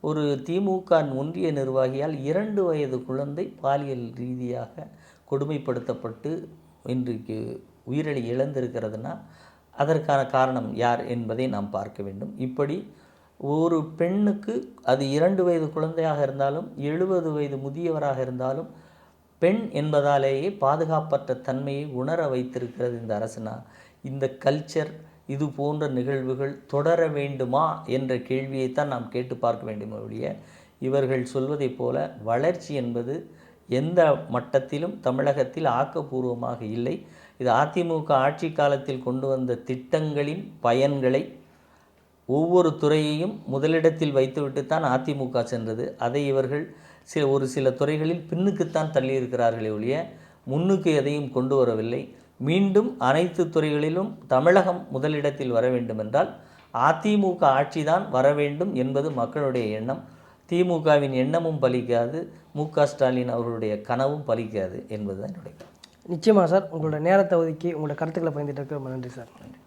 ஒரு திமுக ஒன்றிய நிர்வாகியால் 2 வயது குழந்தை பாலியல் ரீதியாக கொடுமைப்படுத்தப்பட்டு இன்றைக்கு உயிரை இழந்திருக்கிறதுனா அதற்கான காரணம் யார் என்பதை நாம் பார்க்க வேண்டும். இப்படி ஒரு பெண்ணுக்கு அது 2 வயது குழந்தையாக இருந்தாலும் 70 வயது முதியவராக இருந்தாலும் பெண் என்பதாலேயே பாதுகாப்பற்ற தன்மையை உணர வைத்திருக்கிறது இந்த அரசுனா, இந்த கல்ச்சர் இது போன்ற நிகழ்வுகள் தொடர வேண்டுமா என்ற கேள்வியைத்தான் நாம் கேட்டு பார்க்க வேண்டுமே ஒழிய இவர்கள் சொல்வதைப் போல வளர்ச்சி என்பது எந்த மட்டத்திலும் தமிழகத்தில் ஆக்கப்பூர்வமாக இல்லை. இது அதிமுக ஆட்சி காலத்தில் கொண்டு வந்த திட்டங்களின் பயன்களை ஒவ்வொரு துறையையும் முதலிடத்தில் வைத்துவிட்டுத்தான் அதிமுக சென்றது. அதை இவர்கள் ஒரு சில துறைகளில் பின்னுக்குத்தான் தள்ளியிருக்கிறார்களே ஒழிய முன்னுக்கு எதையும் கொண்டு வரவில்லை. மீண்டும் அனைத்து துறைகளிலும் தமிழகம் முதலிடத்தில் வர வேண்டுமென்றால் அதிமுக ஆட்சி தான் வர வேண்டும் என்பது மக்களுடைய எண்ணம். திமுகவின் எண்ணமும் பலிக்காது, மு.க. ஸ்டாலின் அவர்களுடைய கனவும் பலிக்காது என்பது தான் என்னுடைய. நிச்சயமாக சார், உங்களோட நேரத்தை ஒதுக்கி உங்களோட கருத்துக்களை பயந்துட்டு ரொம்ப நன்றி சார். நன்றி.